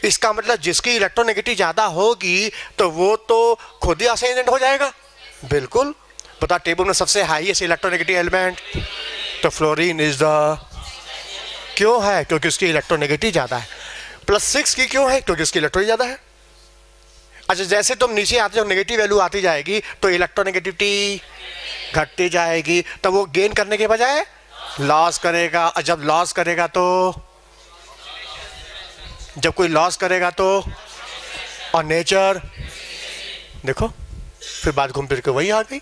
इसका मतलब जिसकी इलेक्ट्रोनेगेटिव ज़्यादा होगी तो वो तो खुद ही ऑक्सीडाइजिंग एजेंट हो जाएगा। बिल्कुल। बता टेबल में सबसे हाईएस्ट इलेक्ट्रोनेगेटिव एलिमेंट तो फ्लोरीन इज द। क्यों है? क्योंकि उसकी इलेक्ट्रोनेगेटिव ज़्यादा है। +6 की क्यों है? क्योंकि उसकी इलेक्ट्रॉन ज़्यादा है। अच्छा, जैसे तुम नीचे आते हो नेगेटिव वैल्यू आती जाएगी तो इलेक्ट्रोनेगेटिविटी घटती जाएगी, तो वो गेन करने के बजाय लॉस करेगा। और जब लॉस करेगा तो, जब कोई लॉस करेगा तो, और नेचर देखो फिर बात घूम फिर के वही आ गई।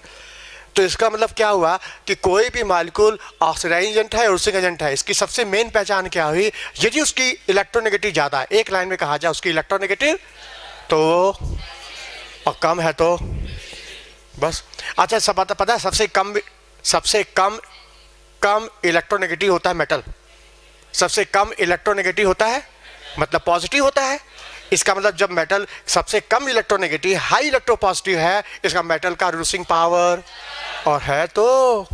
तो इसका मतलब क्या हुआ कि कोई भी मॉलिक्यूल ऑक्सीडाइजिंग एजेंट है, रिड्यूसिंग एजेंट है, इसकी सबसे मेन पहचान क्या हुई? यदि उसकी इलेक्ट्रोनेगेटिव ज़्यादा है, एक लाइन में कहा जाए उसकी इलेक्ट्रोनेगेटिव तो, और कम है तो बस। अच्छा, सब पता है सबसे कम इलेक्ट्रोनेगेटिव होता है मेटल। सबसे कम इलेक्ट्रोनेगेटिव होता है मतलब पॉजिटिव होता है। इसका मतलब जब मेटल सबसे कम इलेक्ट्रोनेगेटिव, हाई इलेक्ट्रोपॉजिटिव है, इसका मेटल का रिड्यूसिंग पावर और है तो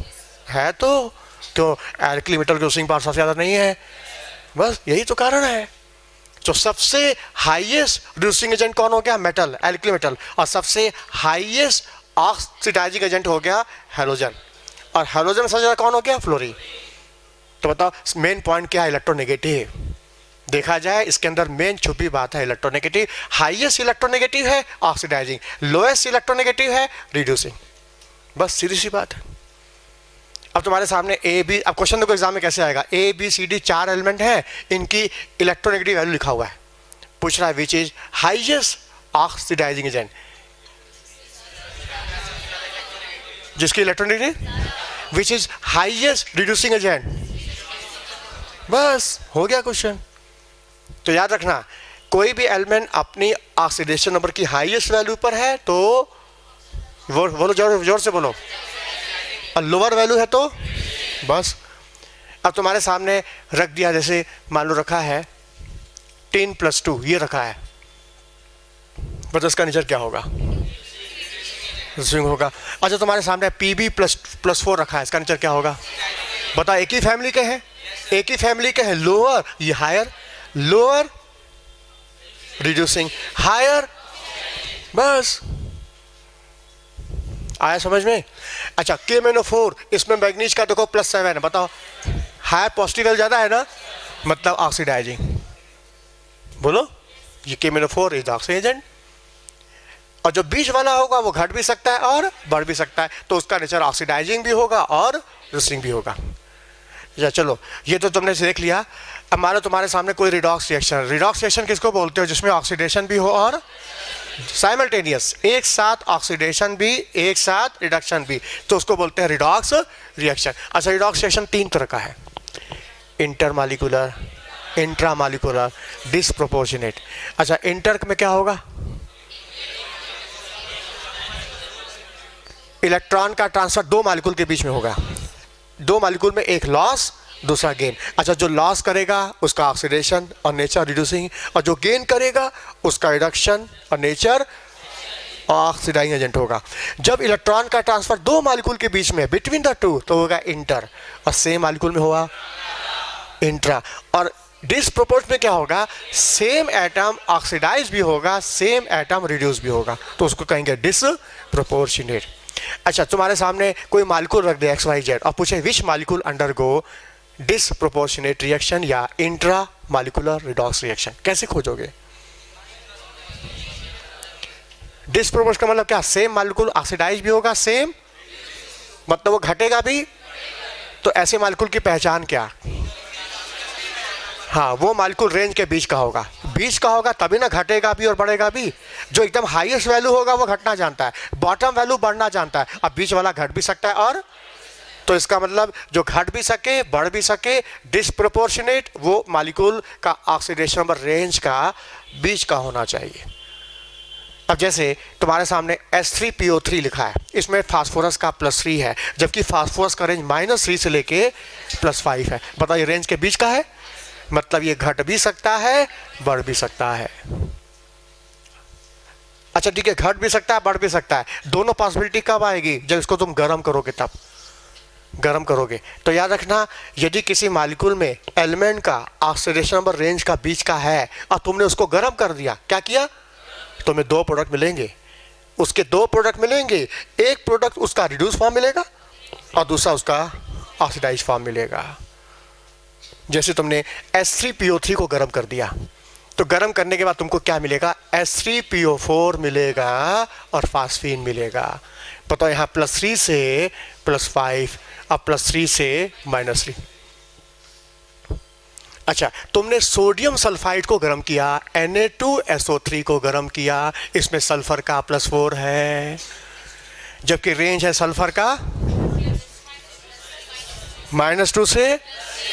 एल्कली मेटल रिड्यूसिंग पावर सबसे ज़्यादा नहीं है। बस यही तो कारण है। तो सबसे हाईएस्ट रिड्यूसिंग एजेंट कौन हो गया? Metal, alkali metal. और सबसे हाईएस्ट ऑक्सीडाइजिंग एजेंट हो गया हैलोजन, और हैलोजन सबसे ज़्यादा कौन हो गया? फ्लोरीन। तो बताओ मेन पॉइंट क्या है? इलेक्ट्रोनेगेटिव। देखा जाए इसके अंदर मेन छुपी बात है इलेक्ट्रोनेगेटिव। हाईएस्ट इलेक्ट्रोनेगेटिव है ऑक्सीडाइजिंग, लोएस्ट इलेक्ट्रोनेगेटिव है रिड्यूसिंग। बस सीधी सी बात है। अब तुम्हारे सामने ए बी, अब क्वेश्चन देखो एग्जाम में कैसे आएगा। A B C D 4 element हैं, इनकी इलेक्ट्रोनेगेटिव वैल्यू लिखा हुआ है। पूछ रहा है which is highest oxidising agent, जिसकी electronegative, which is highest reducing agent. बस हो गया क्वेश्चन। तो याद रखना, कोई भी एलिमेंट अपनी ऑक्सीडेशन नंबर की हाईएस्ट वैल्यू पर है तो बोलो, जोर से बोलो, और लोअर वैल्यू है तो बस। अब तुम्हारे सामने रख दिया, जैसे मान लो रखा है 10 + 2, ये रखा है, बस इसका नेचर क्या होगा? स्विंग होगा। अच्छा, तुम्हारे सामने PB +4 रखा है, इसका नेचर क्या होगा? बताओ, एक ही फैमिली के हैं, एक ही फैमिली के हैं। लोअर, ये हायर, लोअर रिड्यूसिंग, हायर। बस आया समझ में? अच्छा, KMnO4, इसमें मैग्नीज का देखो +7 है। बताओ हायर पॉजिटिव वैल्यू ज़्यादा है ना, मतलब ऑक्सीडाइजिंग। बोलो, ये KMnO4 इज ऑक्सीडाइजिंग एजेंट। और जो बीच वाला होगा वो घट भी सकता है और बढ़ भी सकता है, तो उसका नेचर ऑक्सीडाइजिंग भी होगा और रिड्यूसिंग भी होगा। या चलो, ये तो तुमने देख लिया। अब मानो तुम्हारे सामने कोई रिडॉक्स रिएक्शन। रिडॉक्स रिएक्शन किसको बोलते हो? जिसमें ऑक्सीडेशन भी हो और साइमल्टेनियस, एक साथ ऑक्सीडेशन भी एक साथ रिडक्शन भी, तो उसको बोलते हैं रिडॉक्स रिएक्शन। अच्छा, रिडॉक्स रिएक्शन 3 तरह का है, इंटरमॉलिक्यूलर, इंट्रामॉलिक्यूलर, डिसप्रोपोर्शनेट। अच्छा, इंटर में क्या होगा? इलेक्ट्रॉन का ट्रांसफर 2 मॉलिक्यूल के बीच में होगा, 2 मॉलिक्यूल में एक लॉस दूसरा गेन। अच्छा, जो लॉस करेगा उसका ऑक्सीडेशन और नेचर रिड्यूसिंग, और जो गेन करेगा उसका रिडक्शन और नेचर ऑक्सीडाइजिंग एजेंट होगा। जब इलेक्ट्रॉन का ट्रांसफर 2 मॉलिक्यूल के बीच में, बिटवीन द 2, तो होगा इंटर, और सेम मॉलिक्यूल में होगा इंट्रा। और डिसप्रोपोर्शन में क्या होगा? सेम एटम ऑक्सीडाइज भी होगा, सेम एटम रिड्यूस भी होगा, तो उसको कहेंगे डिसप्रोपोर्शनेट। अच्छा, तुम्हारे सामने कोई मॉलिक्यूल रख दे XYZ और पूछे which molecule undergo disproportionate reaction या इंट्रा मॉलिक्यूलर रिडॉक्स रिएक्शन, कैसे खोजोगे? डिस्प्रोपोर्शनल का मतलब क्या? सेम मालिक्यूल ऑक्सीडाइज भी होगा, सेम मतलब वो घटेगा भी। तो ऐसे मालिक्यूल की पहचान क्या? हाँ, वो मालिक्यूल रेंज के बीच का होगा, बीच का होगा तभी ना घटेगा भी और बढ़ेगा भी। जो एकदम हाईएस्ट वैल्यू होगा वो घटना जानता है, बॉटम वैल्यू बढ़ना जानता है, अब बीच वाला घट भी सकता है। और तो इसका मतलब जो घट भी सके बढ़ भी सके, डिस्प्रोपोर्शनेट, वो मालिक्यूल का ऑक्सीडेशन नंबर रेंज का बीच का होना चाहिए। अब जैसे तुम्हारे सामने H3PO3 लिखा है, इसमें फास्फोरस का +3 है, जबकि फास्फोरस का रेंज -3 से लेके +5 है। बताइए रेंज के बीच का है, मतलब ये घट भी सकता है बढ़ भी सकता है। अच्छा ठीक है, घट भी सकता है बढ़ भी सकता है, दोनों पॉसिबिलिटी कब आएगी? जब इसको तुम गर्म करोगे, तब गर्म करोगे। तो याद रखना, यदि किसी मालिक्यूल में एलिमेंट का ऑक्सीडेशन नंबर रेंज का बीच का है और तुमने उसको गर्म कर दिया, क्या किया? तुम्हें दो प्रोडक्ट मिलेंगे, उसके दो प्रोडक्ट मिलेंगे, एक प्रोडक्ट उसका रिड्यूस फॉर्म मिलेगा और दूसरा उसका ऑक्सीडाइज फॉर्म मिलेगा। जैसे तुमने H3PO3 को गर्म कर दिया, तो गर्म करने के बाद तुमको क्या मिलेगा? H3PO4 मिलेगा और फास्फीन मिलेगा। बताओ यहाँ +3 से +5 और +3 से -3। अच्छा, तुमने सोडियम सल्फाइड को गर्म किया, Na2SO3 को गर्म किया, इसमें सल्फर का +4 है, जबकि रेंज है सल्फर का -2 से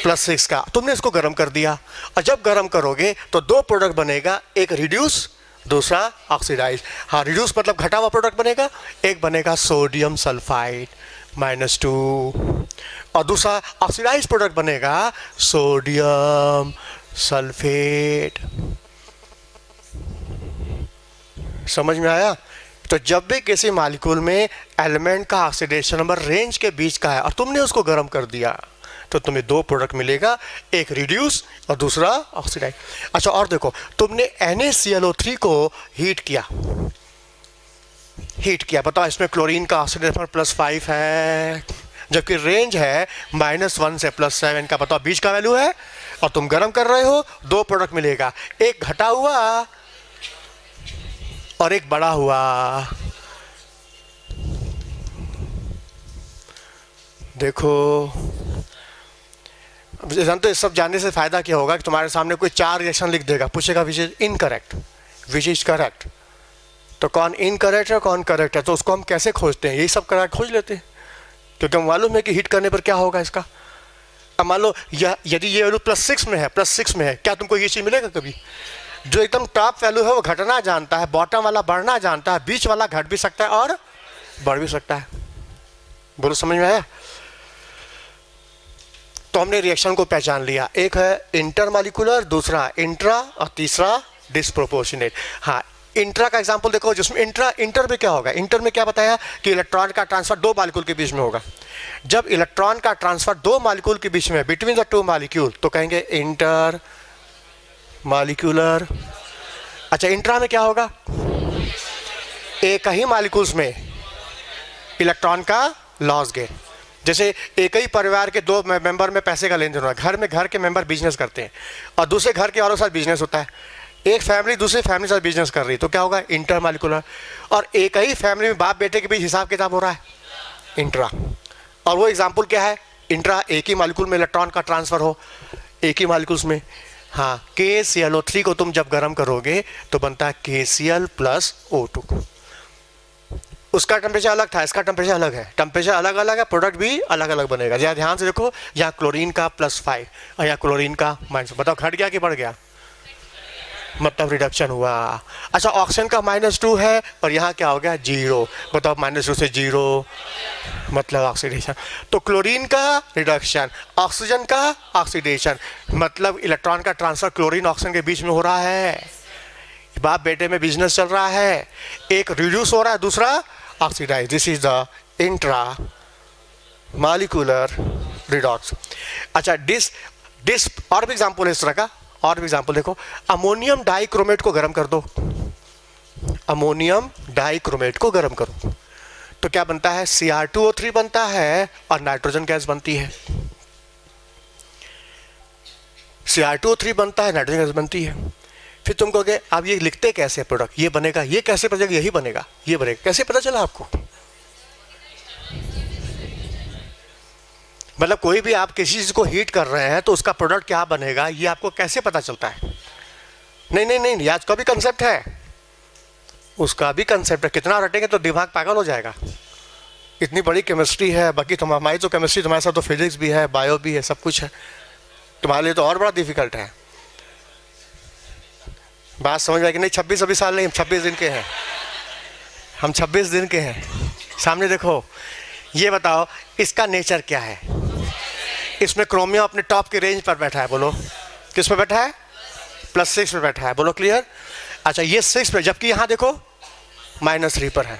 +6 का। तुमने इसको गर्म कर दिया, और जब गर्म करोगे तो दो प्रोडक्ट बनेगा, एक रिड्यूस दूसरा ऑक्सीडाइज। हाँ, रिड्यूस मतलब घटा हुआ प्रोडक्ट बनेगा, एक बनेगा सोडियम सल्फाइड -2, और दूसरा ऑक्सीडाइज प्रोडक्ट बनेगा सोडियम सल्फेट। समझ में आया? तो जब भी किसी मालिक्यूल में एलिमेंट का ऑक्सीडेशन नंबर रेंज के बीच का है और तुमने उसको गर्म कर दिया, तो तुम्हें दो प्रोडक्ट मिलेगा, एक रिड्यूस और दूसरा ऑक्सीडाइज। अच्छा, और देखो, तुमने NaClO3 को हीट किया, बताओ इसमें क्लोरीन का ऑक्सीडेशन नंबर +5 है, जबकि रेंज है -1 से +7 का। बताओ बीच का वैल्यू है, और तुम गर्म कर रहे हो, दो प्रोडक्ट मिलेगा, एक घटा हुआ और एक बड़ा हुआ। देखो, जानते हो सब जानने से फायदा क्या होगा कि तुम्हारे सामने कोई 4 रिएक्शन लिख देगा, पूछेगा which is incorrect, which is correct. तो कौन इनकरेक्ट है कौन करेक्ट है, तो उसको हम कैसे खोजते हैं? यही सब करेक्ट खोज लेते हैं, क्योंकि हम मालूम है कि हीट करने पर क्या होगा इसका। अब मान लो यदि ये वैल्यू +6 में है, +6 में है, क्या तुमको ये चीज़ मिलेगा कभी? जो एकदम टॉप वैल्यू है वो घटना जानता है, बॉटम वाला बढ़ना जानता है, बीच वाला घट भी सकता है और बढ़ भी सकता है। बोलो समझ में आया? तो हमने रिएक्शन को पहचान लिया, एक है इंटरमॉलिक्यूलर, दूसरा इंट्रा और तीसरा डिस्प्रोपोर्शनेट। हाँ, इंट्रा का एग्जांपल देखो, जिसमें इंटर में क्या होगा? इंटर में क्या बताया कि इलेक्ट्रॉन का ट्रांसफर दो मॉलिक्यूल के बीच में होगा। जब इलेक्ट्रॉन का ट्रांसफर दो मॉलिक्यूल के बीच में, बिटवीन द टू मॉलिक्यूल, तो कहेंगे इंटर मॉलिक्यूलर। अच्छा, इंट्रा में क्या होगा? एक ही मॉलिक्यूल्स में इलेक्ट्रॉन का लॉस गेन। जैसे एक ही परिवार के दो मेंबर में पैसे का लेन देन हो रहा है, घर के मेंबर बिजनेस करते हैं और दूसरे घर के वालों के साथ बिजनेस होता है, एक फैमिली दूसरी फैमिली के साथ बिजनेस कर रही है, तो क्या होगा? Inter molecular. और एक ही फैमिली में बाप बेटे के बीच हिसाब किताब हो रहा है, इंट्रा। और वो एग्जाम्पल क्या है? इंट्रा, एक ही मॉलिक्यूल में इलेक्ट्रॉन का ट्रांसफर हो, एक ही मॉलिक्यूल्स में। हाँ, KClO3 को तुम जब गर्म करोगे तो बनता है KCl + O2। उसका टेम्परेचर अलग था, इसका टेम्परेचर अलग है, टेम्परेचर अलग अलग है, प्रोडक्ट भी अलग अलग बनेगा। जरा ध्यान से देखो, यहाँ क्लोरीन का +5 और यहाँ क्लोरीन का -, बताओ घट गया कि बढ़ गया? मतलब रिडक्शन हुआ। अच्छा, ऑक्सीजन का -2 है और यहाँ क्या हो गया? 0। बताओ -2 से 0 मतलब ऑक्सीडेशन। तो क्लोरीन का रिडक्शन, ऑक्सीजन का ऑक्सीडेशन, मतलब इलेक्ट्रॉन का ट्रांसफर क्लोरीन ऑक्सीजन के बीच में हो रहा है, बाप बेटे में बिजनेस चल रहा है, एक रिड्यूस हो रहा है, दूसरा oxidise. This is the intra molecular redox. अच्छा, डिस और भी एग्जाम्पल है इस तरह का, और भी एग्जाम्पल देखो, अमोनियम डाइक्रोमेट को गर्म कर दो, अमोनियम डाइक्रोमेट को गर्म करो तो क्या बनता है? Cr2O3 बनता है और नाइट्रोजन गैस बनती है। Cr2O3 बनता है, नाइट्रोजन गैस बनती है। फिर तुम कहोगे अब ये लिखते कैसे प्रोडक्ट, ये बनेगा, ये कैसे पता चलेगा यही बनेगा, ये बनेगा, कैसे पता चला आपको? मतलब कोई भी आप किसी चीज को हीट कर रहे हैं तो उसका प्रोडक्ट क्या बनेगा ये आपको कैसे पता चलता है? नहीं नहीं नहीं, आज का भी कंसेप्ट है, उसका भी कंसेप्ट है। कितना रटेंगे तो दिमाग पागल हो जाएगा। इतनी बड़ी केमिस्ट्री है, बाकी हमारी तो केमिस्ट्री, तुम्हारे साथ तो फिजिक्स भी है, बायो भी है, सब कुछ है, तुम्हारे लिए तो और बड़ा डिफिकल्ट है। बात समझ में आई कि नहीं? 26 अभी साल नहीं, हम 26 दिन के हैं, हम 26 दिन के हैं। सामने देखो, ये बताओ इसका नेचर क्या है? इसमें क्रोमियम अपने टॉप के रेंज पर बैठा है, बोलो किस पे बैठा है? +6 पे बैठा है, बोलो क्लियर? अच्छा ये 6 पे, जबकि यहाँ देखो -3 पर है।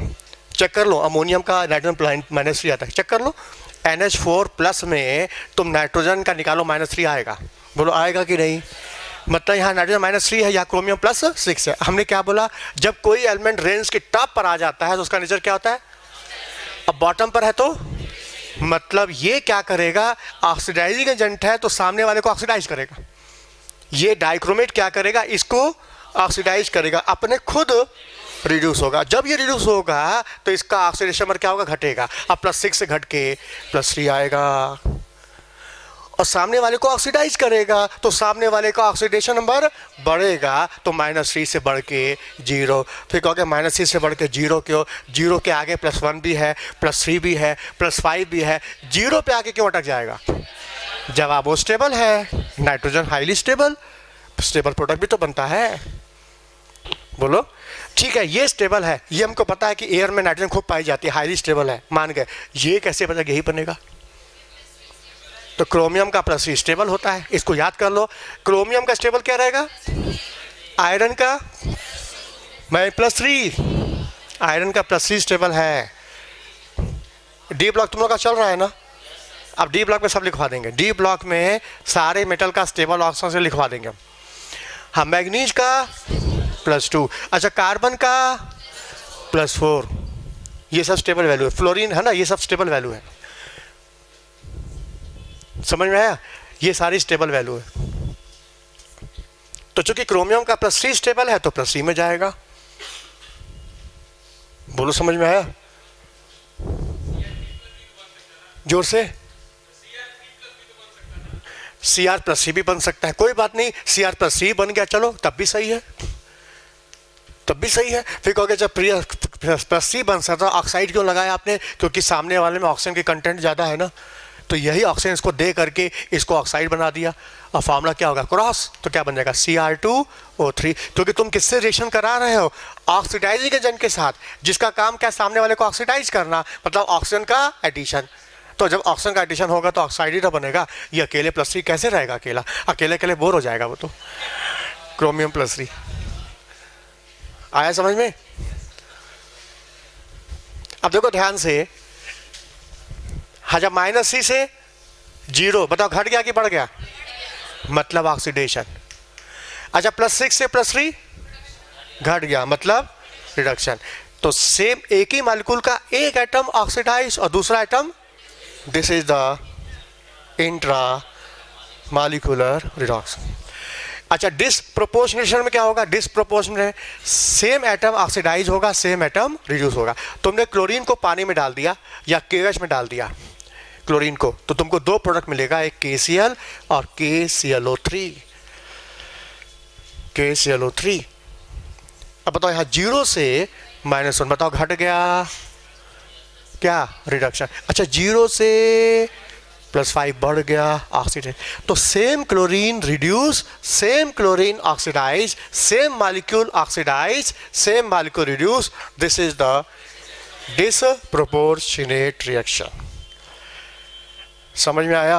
चेक कर लो, अमोनियम का नाइट्रोजन -3 आता है, चेक कर लो। NH4+ में तुम नाइट्रोजन का निकालो -3 आएगा, बोलो आएगा कि नहीं? मतलब यहाँ नाइट्रोजन -3 है, यहाँ क्रोमियम +6 है। हमने क्या बोला? जब कोई एलिमेंट रेंज के टॉप पर आ जाता है तो उसका नेचर क्या होता है? अब बॉटम पर है तो मतलब ये क्या करेगा? ऑक्सीडाइजिंग एजेंट है तो सामने वाले को ऑक्सीडाइज करेगा। ये डाइक्रोमेट क्या करेगा? इसको ऑक्सीडाइज करेगा, अपने खुद रिड्यूस होगा। जब ये रिड्यूस होगा तो इसका ऑक्सीडेशन नंबर क्या होगा? घटेगा। अब +6 से घट के +3 आएगा और सामने वाले को ऑक्सीडाइज करेगा तो सामने वाले का ऑक्सीडेशन नंबर बढ़ेगा, तो -3 से बढ़ के 0। फिर कहोगे -3 से बढ़ के 0 क्यों? 0 के आगे +1 भी है, +3 भी है, +5 भी है, 0 पे आके क्यों अटक जाएगा? जवाब वो स्टेबल है, nitrogen highly stable, stable product भी तो बनता है, बोलो ठीक है। ये स्टेबल है, ये हमको पता है कि एयर में नाइट्रोजन खूब पाई जाती है, हाईली स्टेबल है, मान गए। ये कैसे पता? यही बनेगा। तो क्रोमियम का +3 स्टेबल होता है, इसको याद कर लो। क्रोमियम का स्टेबल क्या रहेगा? आयरन का +3, आयरन का +3 स्टेबल है। डी ब्लॉक तुम लोग का चल रहा है ना? अब डी ब्लॉक में सब लिखवा देंगे, डी ब्लॉक में सारे मेटल का स्टेबल ऑक्सीजन से लिखवा देंगे हम। मैग्नीज का +2, अच्छा कार्बन का +4, ये सब स्टेबल वैल्यू है। फ्लोरीन है ना, ये सब स्टेबल वैल्यू है, समझ में आया? ये सारी स्टेबल वैल्यू है। तो चूंकि क्रोमियम का +3 स्टेबल है तो +3 में जाएगा, बोलो समझ में आया? जोर से। Cr+C भी बन सकता है, कोई बात नहीं, Cr+C बन गया, चलो तब भी सही है, तब भी सही है। फिर कहोगे जब +C बन सकता है ऑक्साइड क्यों लगाया आपने? क्योंकि सामने वाले में ऑक्सीजन की कंटेंट ज़्यादा है ना, तो यही ऑक्सीजन इसको दे करके इसको ऑक्साइड बना दिया। और फार्मूला क्या होगा? क्रॉस, तो क्या बन जाएगा? Cr2O3। क्योंकि तुम किससे रिएक्शन करा रहे हो? ऑक्सीडाइजिंग एजेंट के साथ, जिसका काम क्या? सामने वाले को ऑक्सीडाइज करना, मतलब ऑक्सीजन का एडिशन। तो जब ऑक्सीजन का एडिशन होगा तो ऑक्साइड ही तो बनेगा। ये अकेले +3 कैसे रहेगा? अकेला अकेले अकेले बोर हो जाएगा वो तो। क्रोमियम +3 आया समझ में? अब देखो ध्यान से, हाँ, जब -3 से 0, बताओ घट गया कि बढ़ गया? मतलब ऑक्सीडेशन। अच्छा +6 से +3 घट गया, मतलब रिडक्शन। तो सेम एक ही मॉलिक्यूल का एक एटम ऑक्सीडाइज और दूसरा atom, this is the intra molecular redox. अच्छा डिसप्रोपोर्शनेशन में क्या होगा? डिसप्रोपोर्शनेट, सेम एटम ऑक्सीडाइज होगा, सेम एटम रिड्यूस होगा। तुमने क्लोरीन को पानी में डाल दिया या KH में डाल दिया क्लोरीन को, तो तुमको 2 प्रोडक्ट मिलेगा, एक KCl और KClO3। KClO3। अब बताओ यहाँ 0 से -1, बताओ घट गया क्या? रिडक्शन। अच्छा 0 से +5 बढ़ गया, ऑक्सीडेशन। तो same chlorine reduce, same chlorine oxidise, same molecule oxidise, same molecule reduce. This is the disproportionate reaction. समझ में आया?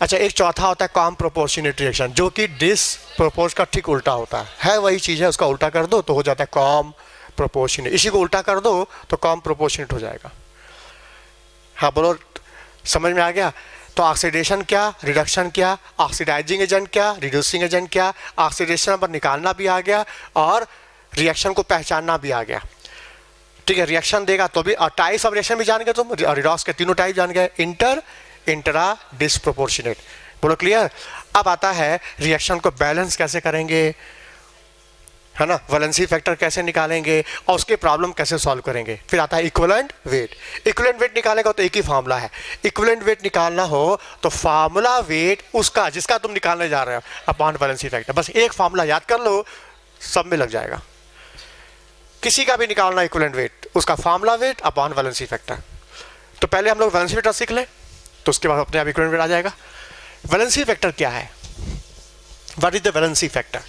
अच्छा एक चौथा होता है कॉम प्रोपोर्शनेट रिएक्शन, जो कि डिसप्रोपोर्श का ठीक उल्टा होता है वही चीज़ है, उसका उल्टा कर दो तो हो जाता है कॉम प्रोपोर्शनेट। इसी को उल्टा कर दो तो कॉम प्रोपोर्शनेट हो जाएगा। हाँ बोलो, समझ में आ गया? तो ऑक्सीडेशन क्या, रिडक्शन क्या, ऑक्सीडाइजिंग एजेंट क्या, रिड्यूसिंग एजेंट क्या, ऑक्सीडेशन नंबर निकालना भी आ गया और रिएक्शन को पहचानना भी आ गया। ठीक है, रिएक्शन देगा तो भी, और टाइप्स ऑफ रिएक्शन भी जान गए तुम, रिडॉक्स के तीनों टाइप जान गए, इंटर, इंट्रा, डिसप्रोपोर्शनेट। बोलो क्लियर? अब आता है रिएक्शन को बैलेंस कैसे करेंगे। है ना, वैलेंसी फैक्टर कैसे निकालेंगे और उसके प्रॉब्लम कैसे सॉल्व करेंगे। फिर आता है इक्विवेलेंट वेट। इक्विवेलेंट वेट निकालने का तो एक ही फार्मूला है। इक्विवेलेंट वेट निकालना हो तो फार्मूला वेट उसका जिसका तुम निकालने जा रहे हो अपॉन वैलेंसी फैक्टर, बस एक फार्मूला याद कर लो, सब में लग जाएगा। किसी का भी निकालना इक्विवेलेंट वेट, उसका formula weight upon valency factor. तो पहले हम लोग वैलेंसी फैक्टर सीख लें, तो उसके बाद अपने आप इक्विवेलेंट वेट आ जाएगा। वैलेंसी फैक्टर क्या है? What is the valency factor?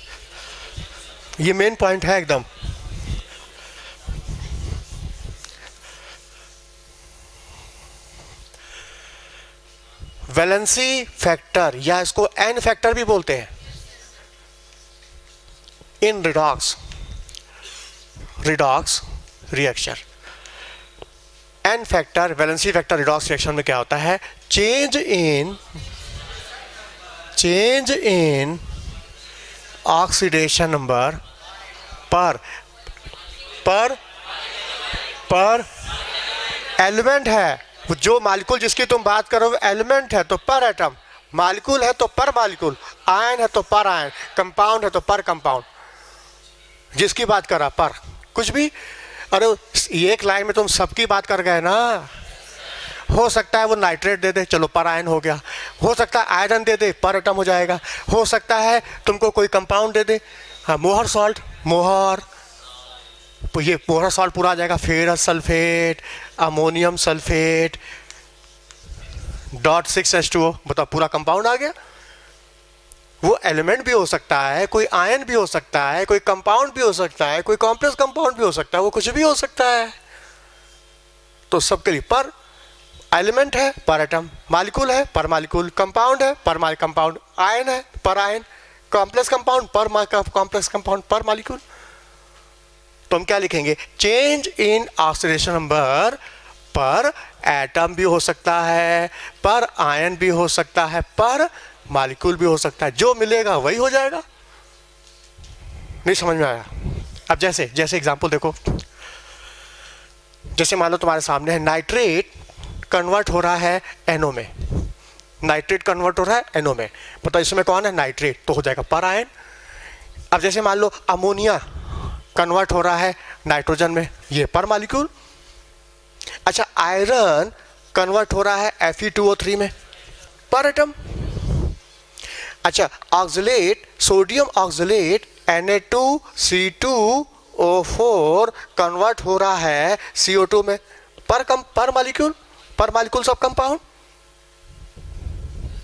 ये मेन पॉइंट है एकदम। वैलेंसी फैक्टर या इसको एन फैक्टर भी बोलते हैं in redox reaction. N factor valency factor redox reaction में क्या होता है? चेंज इन ऑक्सीडेशन नंबर पर एलिमेंट है। जो मालिक्यूल जिसकी तुम बात करो एलिमेंट है तो पर एटम, मालिक्यूल है तो पर मालिक्यूल, आयन है तो पर आयन, कंपाउंड है तो पर कंपाउंड। जिसकी बात करा पर कुछ भी। अरे एक लाइन में तुम सबकी बात कर गए ना। हो सकता है वो नाइट्रेट दे दे, चलो पर आयन हो गया। हो सकता है आयरन दे दे, पर एटम हो जाएगा। हो सकता है तुमको कोई कंपाउंड दे दे, हाँ मोहर सॉल्ट, ये मोहर सॉल्ट पूरा आ जाएगा। Ferrous sulphate, ammonium sulphate, .6H2O, बताओ पूरा कंपाउंड आ गया। वो एलिमेंट भी हो सकता है, कोई आयन भी हो सकता है, कोई कंपाउंड भी हो सकता है, कोई कॉम्प्लेक्स कंपाउंड भी हो सकता है, वो कुछ भी हो सकता है। तो सबके लिए पर एलिमेंट है पर एटम, मालिक्यूल है पर मालिक्यूल, कंपाउंड है पर कंपाउंड, आयन है पर आयन, कॉम्प्लेक्स कंपाउंड पर कॉम्प्लेक्स कंपाउंड पर मालिक्यूल। तो हम क्या लिखेंगे? चेंज इन ऑक्सीडेशन नंबर पर एटम भी हो सकता है, पर आयन भी हो सकता है, पर मालिक्यूल भी हो सकता है। जो मिलेगा वही हो जाएगा। नहीं समझ में आया? अब जैसे एग्जांपल देखो, जैसे मान लो तुम्हारे सामने है नाइट्रेट कन्वर्ट हो रहा है NO में, नाइट्रेट कन्वर्ट हो रहा है NO में, बताओ इसमें कौन है? नाइट्रेट, तो हो जाएगा पर आयन। अब जैसे मान लो अमोनिया कन्वर्ट हो रहा है नाइट्रोजन में, ये पर मालिक्यूल। अच्छा आयरन कन्वर्ट हो रहा है Fe2O3 में, पर एटम। अच्छा oxalate, sodium oxalate Na2C2O4 convert हो रहा है CO2 में, पर मालिक्यूल सब कंपाउंड।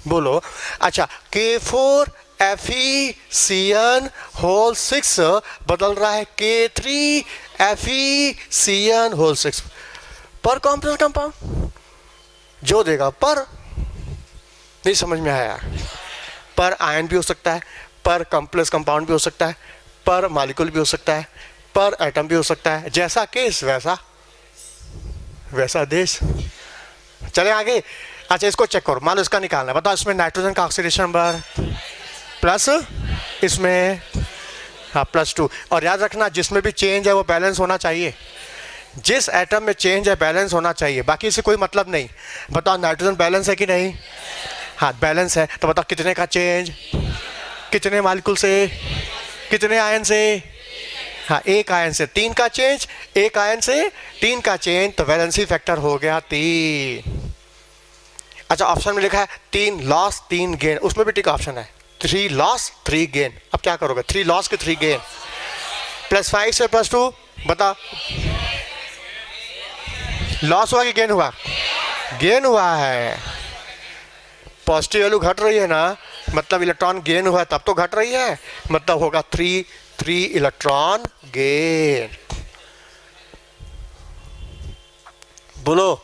बोलो। अच्छा K4FeCN6 बदल रहा है K3FeCN6 पर कॉम्प्लेक्स कंपाउंड। जो देगा पर। नहीं समझ में आया? पर आयन भी हो सकता है, पर कॉम्प्लेक्स कंपाउंड भी हो सकता है, पर मालिक्यूल भी हो सकता है, पर एटम भी हो सकता है। जैसा केस वैसा देश। चले आगे। अच्छा इसको चेक करो, मान लो इसका निकालना है, बताओ इसमें नाइट्रोजन का ऑक्सीडेशन नंबर प्लस, इसमें हाँ +2। और याद रखना जिसमें भी चेंज है वो बैलेंस होना चाहिए। जिस एटम में चेंज है बैलेंस होना चाहिए, बाकी इससे कोई मतलब नहीं। बताओ नाइट्रोजन बैलेंस है कि नहीं? हाँ बैलेंस है। तो बताओ कितने का चेंज, कितने मालिक्यूल से, कितने आयन से? हाँ एक आयन से 3 का चेंज, एक आयन से 3 का चेंज, तो वैलेंसी फैक्टर हो गया 3। अच्छा ऑप्शन में लिखा है 3 लॉस 3 गेन, उसमें भी ठीक ऑप्शन है 3 लॉस 3 गेन। अब क्या करोगे? 3 लॉस के 3 गेन, +5 से +2, बता लॉस हुआ कि गेन हुआ? गेन हुआ है। पॉजिटिव वैल्यू घट रही है ना, मतलब इलेक्ट्रॉन गेन हुआ है, तब तो घट रही है, मतलब होगा 3 इलेक्ट्रॉन गेन। बोलो।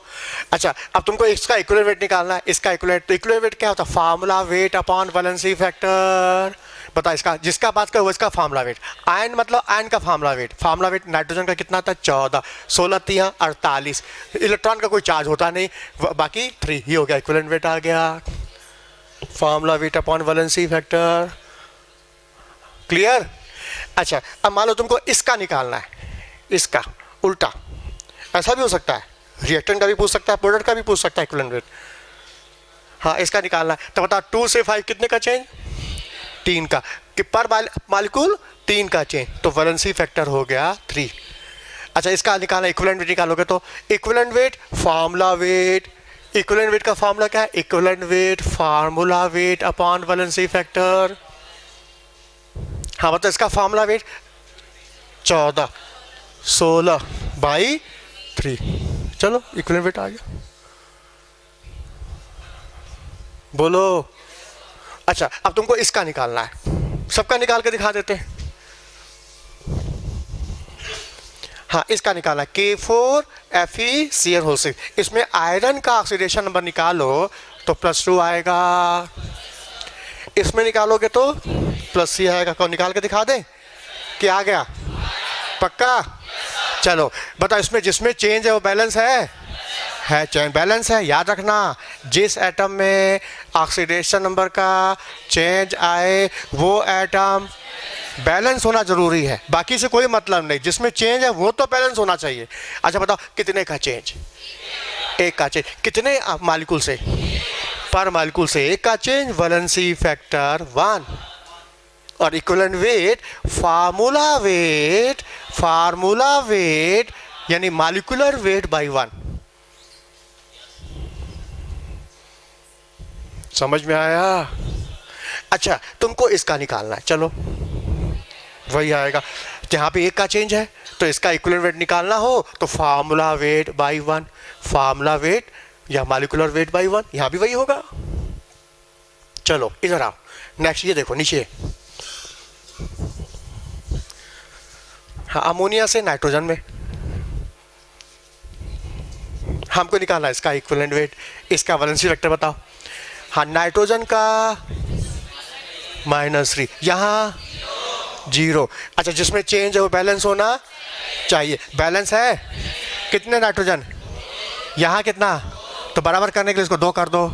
अच्छा अब तुमको इसका इक्विवेलेंट वेट निकालना है। इसका इक्विवेलेंट वेट क्या होता है? Formula weight upon valency factor. बता इसका जिसका बात करो इसका फार्मूला वेट। आयन मतलब आयन का फार्मूला वेट नाइट्रोजन का कितना था? 14, 16 3 48। इलेक्ट्रॉन का कोई चार्ज होता नहीं, बाकी 3। ये हो गया इक्विवेलेंट वेट आ गया, formula weight upon valency factor. Clear? अच्छा अब मान लो तुमको इसका निकालना है, इसका उल्टा। ऐसा भी हो सकता है, रिएक्टेंट का भी पूछ सकता है, प्रोडक्ट का भी पूछ सकता है इक्विवेलेंट वेट। हाँ इसका निकालना है, तो बताओ 2 से 5 कितने का चेंज? 3 का। कि पर मालिक्यूल 3 का चेंज, तो वैलेंसी फैक्टर हो गया 3। अच्छा, इसका निकालना इक्विवेलेंट वेट निकालोगे तो equivalent weight formula wait, equivalent weight का फार्मूला क्या है? Equivalent wait formula weight upon valency factor. हाँ मतलब इसका फार्मूला वेट 14 16 बाई 3। चलो इक्विवेलेंट वेट आ गया, बोलो। अच्छा अब तुमको इसका निकालना है, सबका निकाल के दिखा देते हैं। हाँ इसका निकालना है K4FeCl6। इसमें आयरन का ऑक्सीडेशन नंबर निकालो तो +2 आएगा, इसमें निकालोगे तो +3 आएगा। कौन निकाल के दिखा दे कि आ गया? पक्का? चलो बताओ, इसमें जिसमें चेंज है वो बैलेंस है चेंज बैलेंस है। याद रखना, जिस एटम में ऑक्सीडेशन नंबर का चेंज आए वो एटम बैलेंस होना जरूरी है, बाकी से कोई मतलब नहीं। जिसमें चेंज है वो तो बैलेंस होना चाहिए। अच्छा बताओ कितने का चेंज? 1 का चेंज। कितने मालिक्यूल से? पर मालिक्यूल से 1 का चेंज, वैलेंसी फैक्टर 1। और इक्विवेलेंट वेट फार्मूला वेट यानी मॉलिक्यूलर वेट बाई 1। समझ में आया? अच्छा तुमको इसका निकालना है, चलो वही आएगा। जहाँ पे 1 का चेंज है तो इसका इक्विवेलेंट वेट निकालना हो तो formula weight by 1, formula wait या मॉलिक्यूलर वेट बाई 1, यहाँ भी वही होगा। चलो इधर आओ, नेक्स्ट ये देखो नीचे। हाँ अमोनिया से नाइट्रोजन में हमको निकालना है इसका इक्विवेलेंट वेट, इसका वैलेंसी वेक्टर बताओ। हाँ नाइट्रोजन का -3, यहाँ 0। अच्छा जिसमें चेंज है वो बैलेंस होना चाहिए, बैलेंस है। कितने नाइट्रोजन? यहाँ कितना? तो बराबर करने के लिए इसको 2 कर दो।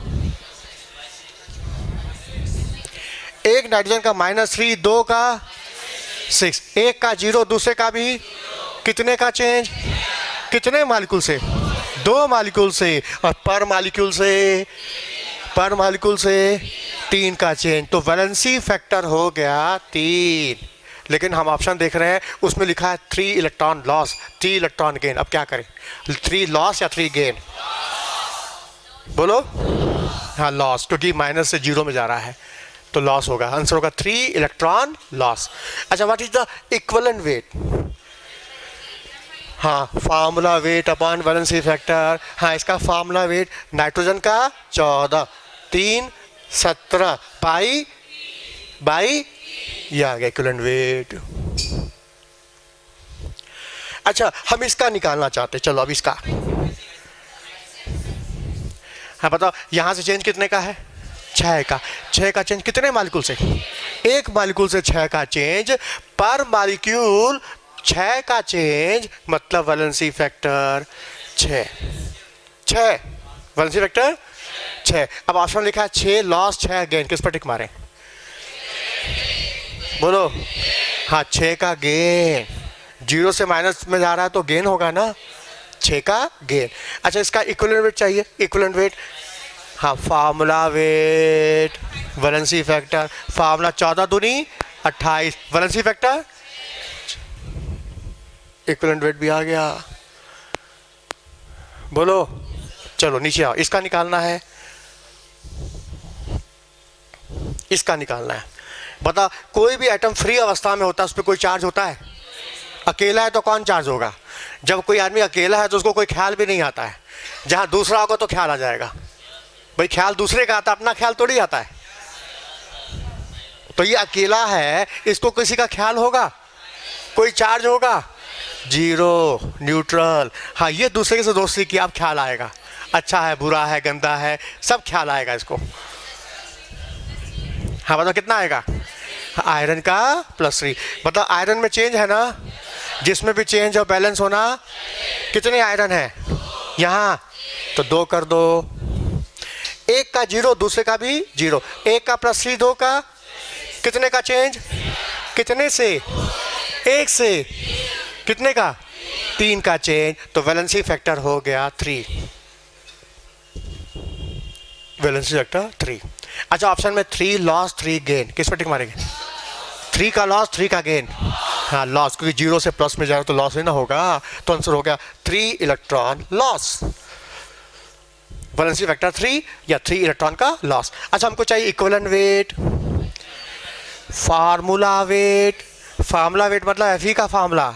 एक नाइट्रोजन का -3, 2 का 6, 1 का 0, दूसरे का भी कितने का चेंज? कितने मालिक्यूल से? 2 मालिक्यूल से। और पर मालिक्यूल से 3 का चेंज, तो वैलेंसी फैक्टर हो गया 3। लेकिन हम ऑप्शन देख रहे हैं उसमें लिखा है 3 इलेक्ट्रॉन लॉस, 3 इलेक्ट्रॉन गेन। अब क्या करें, 3 लॉस या 3 गेन? बोलो। हाँ लॉस, क्योंकि माइनस से 0 में जा रहा है तो लॉस होगा। आंसर होगा 3 इलेक्ट्रॉन लॉस। अच्छा what is the equivalent weight? हाँ formula weight upon valency factor. हाँ इसका फार्मूला वेट नाइट्रोजन का 14, 3 17 बाई ये आ गया इक्विवेलेंट वेट। अच्छा हम इसका निकालना चाहते, चलो अब इसका। हाँ बताओ यहां से चेंज कितने का है? 6 का। 6 का चेंज कितने मालिक्यूल से? 1 मालिक्यूल से 6 का चेंज, पर मालिक्यूल 6 का चेंज, मतलब वैलेंसी फैक्टर 6 वैलेंसी फैक्टर 6। अब ऑप्शन लिखा है 6 लॉस 6 गेन, किस पर टिक मारें? बोलो। हाँ 6 का गेन, 0 से माइनस में जा रहा है तो गेन होगा ना, 6 का गेन। अच्छा इसका इक्विवेलेंट वेट चाहिए, इक्विवेलेंट वेट। हाँ formula wait valency factor, formula 14 दूनी 28, वैलेंसी फैक्टर, इक्विवेलेंट वेट भी आ गया। बोलो। चलो नीचे आओ, इसका निकालना है, इसका निकालना है। बता कोई भी एटम फ्री अवस्था में होता है उस पर कोई चार्ज होता है? अकेला है तो कौन चार्ज होगा? जब कोई आदमी अकेला है तो उसको कोई ख्याल भी नहीं आता है, जहां दूसरा होगा तो ख्याल आ जाएगा। भाई ख्याल दूसरे का आता, अपना ख्याल थोड़ी आता है। तो ये अकेला है, इसको किसी का ख्याल होगा? कोई चार्ज होगा? 0, न्यूट्रल। हाँ ये दूसरे से दोस्ती की, आप ख्याल आएगा, अच्छा है बुरा है गंदा है सब ख्याल आएगा इसको। हाँ बताओ कितना आएगा? आयरन का +3। मतलब आयरन में चेंज है ना, जिसमें भी चेंज हो बैलेंस होना। कितने आयरन है यहाँ? तो 2 कर दो। 1 का 0, दूसरे का भी 0, 1 का +3, 2 का कितने का चेंज? कितने से? 1 से। कितने का? 3 का चेंज, तो वैलेंसी फैक्टर हो गया 3, वैलेंसी फैक्टर 3। अच्छा ऑप्शन में 3 लॉस 3 गेन, किस पर टिक मारेंगे? 3 का लॉस 3 का गेन, हाँ लॉस, क्योंकि 0 से प्लस में जा रहा तो लॉस ही ना होगा, तो आंसर हो गया 3 इलेक्ट्रॉन लॉस, वैलेंसी फैक्टर 3 या 3 इलेक्ट्रॉन का लॉस। अच्छा हमको चाहिए equivalent weight, formula wait, formula wait मतलब Fe का फार्मूला,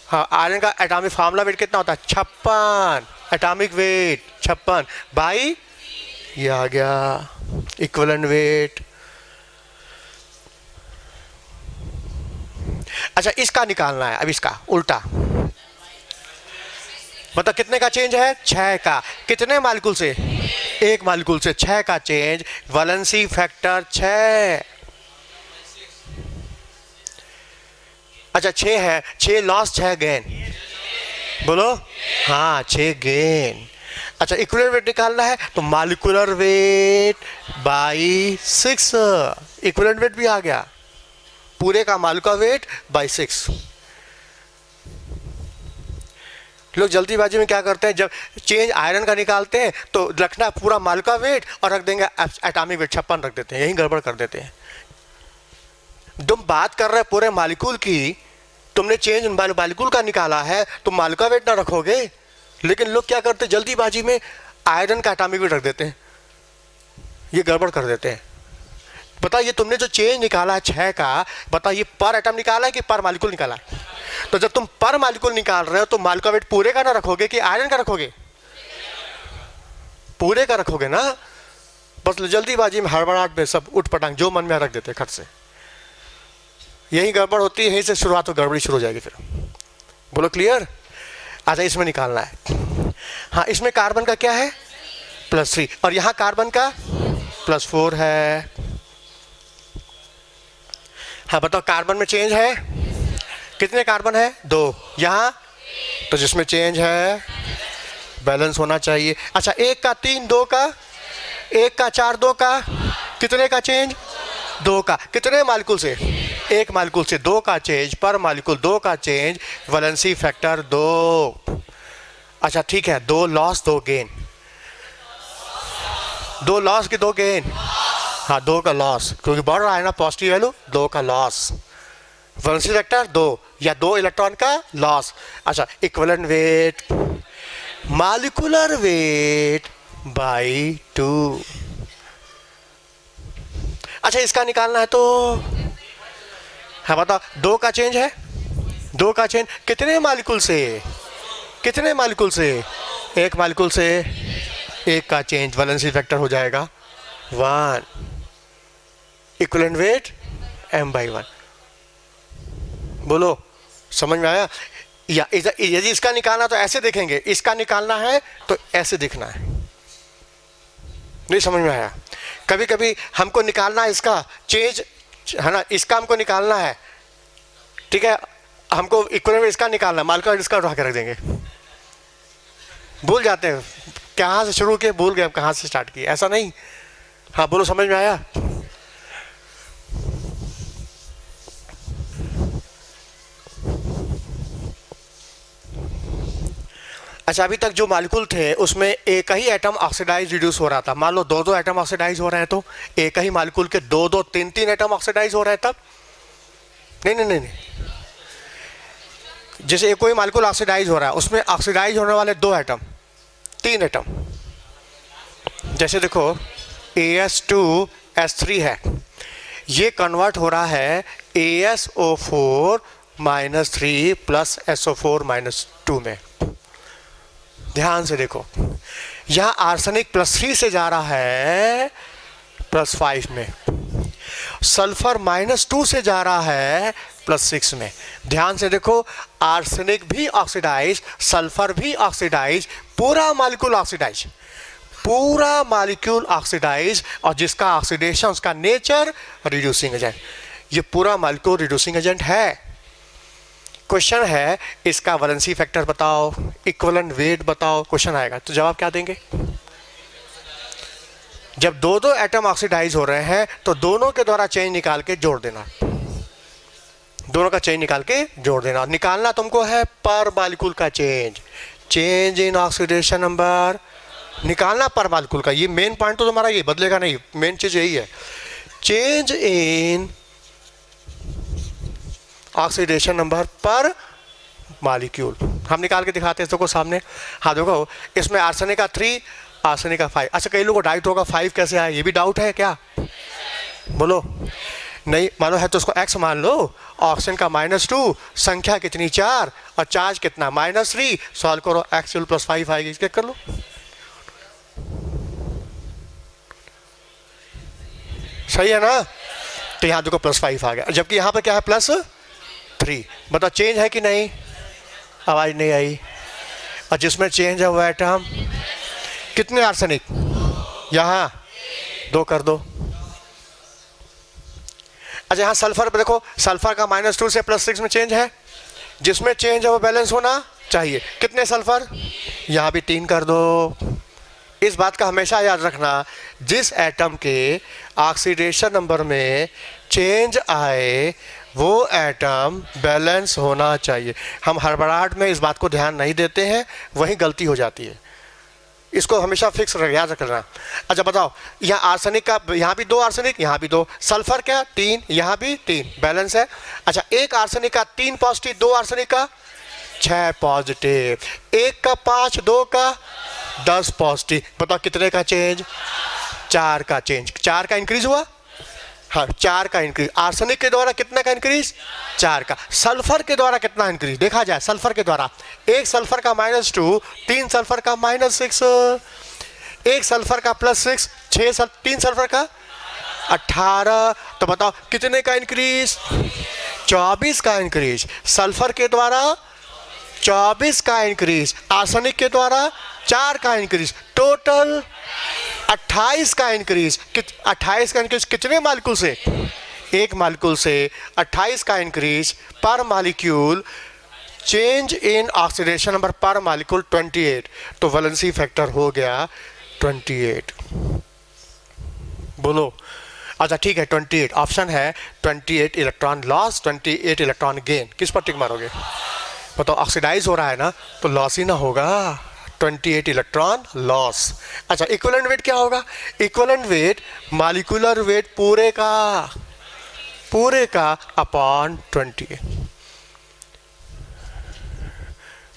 हाँ आयरन का एटॉमिक फार्मूला वेट कितना होता है 56, एटॉमिक वेट 56 बाई, ये आ गया इक्विवेलेंट वेट। अच्छा इसका निकालना है, अब इसका उल्टा, मतलब कितने का चेंज है 6 का, कितने मालिक्यूल से, 1 मालिक्यूल से 6 का चेंज, वैलेंसी फैक्टर 6। अच्छा 6 है, 6 लॉस 6 गेन, बोलो हाँ 6 गेन। अच्छा इक्विवेलेंट वेट निकालना है तो molecular weight by 6, equivalent weight भी आ गया, पूरे का मॉलिक्यूलर वेट बाई 6। लोग जल्दीबाजी में क्या करते हैं, जब चेंज आयरन का निकालते हैं तो रखना पूरा मॉलिक्यूलर वेट और रख देंगे एटॉमिक वेट 56 रख देते हैं, यही गड़बड़ कर देते हैं। तुम बात कर रहे हैं पूरे मॉलिक्यूल की, तुमने चेंज मॉलिक्यूल का निकाला है तो मॉलिक्यूलर वेट ना रखोगे, लेकिन लोग क्या करते हैं जल्दीबाजी में आयरन का एटॉमिक वेट रख देते हैं, ये गड़बड़ कर देते हैं। बताइए तुमने जो चेंज निकाला है 6 का, बताइए पर एटम निकाला है कि पर मॉलिक्यूल निकाला है? तो जब तुम पर मॉलिक्यूल निकाल रहे हो तो मॉलिक्यूलर वेट पूरे का ना रखोगे कि आयरन का रखोगे? पूरे का रखोगे ना। बस जल्दीबाजी में हड़बड़ाहट में सब उठ पटांग जो मन में रख देते खट से, यही गड़बड़ होती है, यहीं से शुरुआत हो गड़बड़ी शुरू हो जाएगी फिर। बोलो क्लियर? अच्छा इसमें निकालना है, हाँ इसमें कार्बन का क्या है +3 और यहां कार्बन का +4 है। हाँ बताओ कार्बन में चेंज है, कितने कार्बन है 2, यहां तो जिसमें चेंज है बैलेंस होना चाहिए। अच्छा 1 का 3, 2 का 1 का 4, 2 का कितने का चेंज 2 का, कितने मालिक्यूल से 1 मालिक्यूल से 2 का चेंज, पर मालिक्यूल 2 का चेंज, वैलेंसी फैक्टर 2। अच्छा ठीक है 2 लॉस 2 गेन, 2 लॉस की 2 गेन, हाँ 2 का लॉस क्योंकि बढ़ रहा है ना पॉजिटिव वैल्यू, 2 का लॉस, वैलेंसी फैक्टर 2 या 2 इलेक्ट्रॉन का लॉस। अच्छा equivalent weight molecular weight by 2। अच्छा इसका निकालना है तो हाँ बताओ 2 का चेंज है, 2 का चेंज कितने मालिक्यूल से, कितने मालिक्यूल से 1 मालिक्यूल से 1 का चेंज, वैलेंसी फैक्टर हो जाएगा 1, इक्विवेलेंट वेट m/1। बोलो समझ में आया? या यदि इसका निकालना तो ऐसे देखेंगे, इसका निकालना है तो ऐसे दिखना है, नहीं समझ में आया? कभी कभी हमको निकालना है इसका चेंज है ना, इसका हमको निकालना है, ठीक है, हमको इक्विवेलेंट इसका निकालना है, मॉलिक्यूलर इसका उठा के रख देंगे, भूल जाते हैं कहाँ से शुरू किए, भूल गए अब कहाँ से स्टार्ट किए, ऐसा नहीं। हाँ बोलो समझ में आया? अच्छा अभी तक जो मॉलिक्यूल थे उसमें एक ही एटम ऑक्सीडाइज रिड्यूस हो रहा था, मान लो 2-2 एटम ऑक्सीडाइज हो रहे हैं तो एक ही मॉलिक्यूल के 2-2 3-3 एटम ऑक्सीडाइज हो रहे हैं तब नहीं, जैसे एक कोई मॉलिक्यूल ऑक्सीडाइज हो रहा है उसमें ऑक्सीडाइज होने वाले 2 एटम 3 एटम, जैसे देखो AS2S3 है, ये कन्वर्ट हो रहा है ASO4 -3 + SO4 -2 में। ध्यान से देखो यहां आर्सेनिक +3 से जा रहा है +5 में, सल्फर -2 से जा रहा है +6 में। ध्यान से देखो आर्सेनिक भी ऑक्सीडाइज, सल्फर भी ऑक्सीडाइज, पूरा मॉलिक्यूल ऑक्सीडाइज, पूरा मॉलिक्यूल ऑक्सीडाइज, और जिसका ऑक्सीडेशन उसका नेचर रिड्यूसिंग एजेंट, ये पूरा मॉलिक्यूल रिड्यूसिंग एजेंट है। क्वेश्चन है इसका वैलेंसी फैक्टर बताओ, इक्विवेलेंट वेट बताओ, क्वेश्चन आएगा तो जवाब क्या देंगे? जब 2-2 एटम ऑक्सीडाइज हो रहे हैं तो दोनों के द्वारा चेंज निकाल के जोड़ देना, दोनों का चेंज निकाल के जोड़ देना। निकालना तुमको है पर मॉलिक्यूल का change, change in oxidation number निकालना पर मॉलिक्यूल का, ये मेन पॉइंट तो तुम्हारा ये बदलेगा नहीं, मेन चीज यही है, चेंज इन ऑक्सीडेशन नंबर पर मॉलिक्यूल। हम निकाल के दिखाते हैं इसको सामने। हाँ देखो, इसमें आर्सेनिक का 3, आर्सेनिक का 5। अच्छा, कई लोगों को डाउट होगा 5 कैसे आया, ये भी डाउट है क्या? बोलो। नहीं मानो है तो उसको x मान लो। ऑक्सीजन का -2, संख्या कितनी 4 और चार्ज कितना -3। सॉल्व करो, x + 5 आएगी, चेक कर लो। सही है ना? तो यहाँ देखो +5 आ गया, जबकि यहाँ पर क्या है +3। बताओ चेंज है कि नहीं? आवाज नहीं आई। और जिसमें चेंज है वो एटम कितने आर्सेनिक, यहाँ 2 कर दो। अच्छा यहाँ सल्फर पर देखो, सल्फर का -2 से +6 में चेंज है, जिसमें चेंज है वो बैलेंस होना चाहिए। कितने सल्फर, यहाँ भी 3 कर दो। इस बात का हमेशा याद रखना, जिस एटम के ऑक्सीडेशन नंबर में चेंज आए वो एटम बैलेंस होना चाहिए। हम हड़बड़ाहट में इस बात को ध्यान नहीं देते हैं, वही गलती हो जाती है। इसको हमेशा फिक्स याद रखना। अच्छा बताओ, यहाँ आर्सेनिक का, यहाँ भी 2 आर्सेनिक, यहाँ भी 2, सल्फर क्या 3, यहाँ भी 3, बैलेंस है। अच्छा, एक आर्सेनिक का 3 पॉजिटिव, 2 आर्सेनिक का 6 पॉजिटिव, एक का 5, 2 का 10 पॉजिटिव। बताओ कितने का चेंज? 4 का चेंज। 4 का इंक्रीज हुआ, हाँ 4 का इंक्रीज। आर्सेनिक के द्वारा कितना का इंक्रीज? 4 का। सल्फर के द्वारा कितना इंक्रीज देखा जाए? सल्फर के द्वारा, एक सल्फर का -2, 3 सल्फर का -6, एक सल्फर का +6, 3 सल्फर का 18। तो बताओ कितने का इंक्रीज? 24 का इंक्रीज। सल्फर के द्वारा 24 का इंक्रीज, आर्सेनिक के द्वारा 4 का इंक्रीज, टोटल 28 का इंक्रीज। 28 का इंक्रीज कितने मालिक्यूल से? एक मालिक्यूल से 28 का इंक्रीज पर molecule. Change in oxidation number पर मॉलिक्यूल 28, तो वैलेंसी फैक्टर हो गया 28। बोलो। अच्छा ठीक है, 28 ऑप्शन है। 28 इलेक्ट्रॉन लॉस, 28 इलेक्ट्रॉन गेन। किस पर टिक मारोगे? बताओ, ऑक्सीडाइज हो रहा है ना, तो लॉस ही ना होगा। 28 इलेक्ट्रॉन लॉस। अच्छा, इक्विवेलेंट वेट क्या होगा? इक्विवेलेंट वेट मॉलिक्यूलर वेट पूरे का अपॉन 28।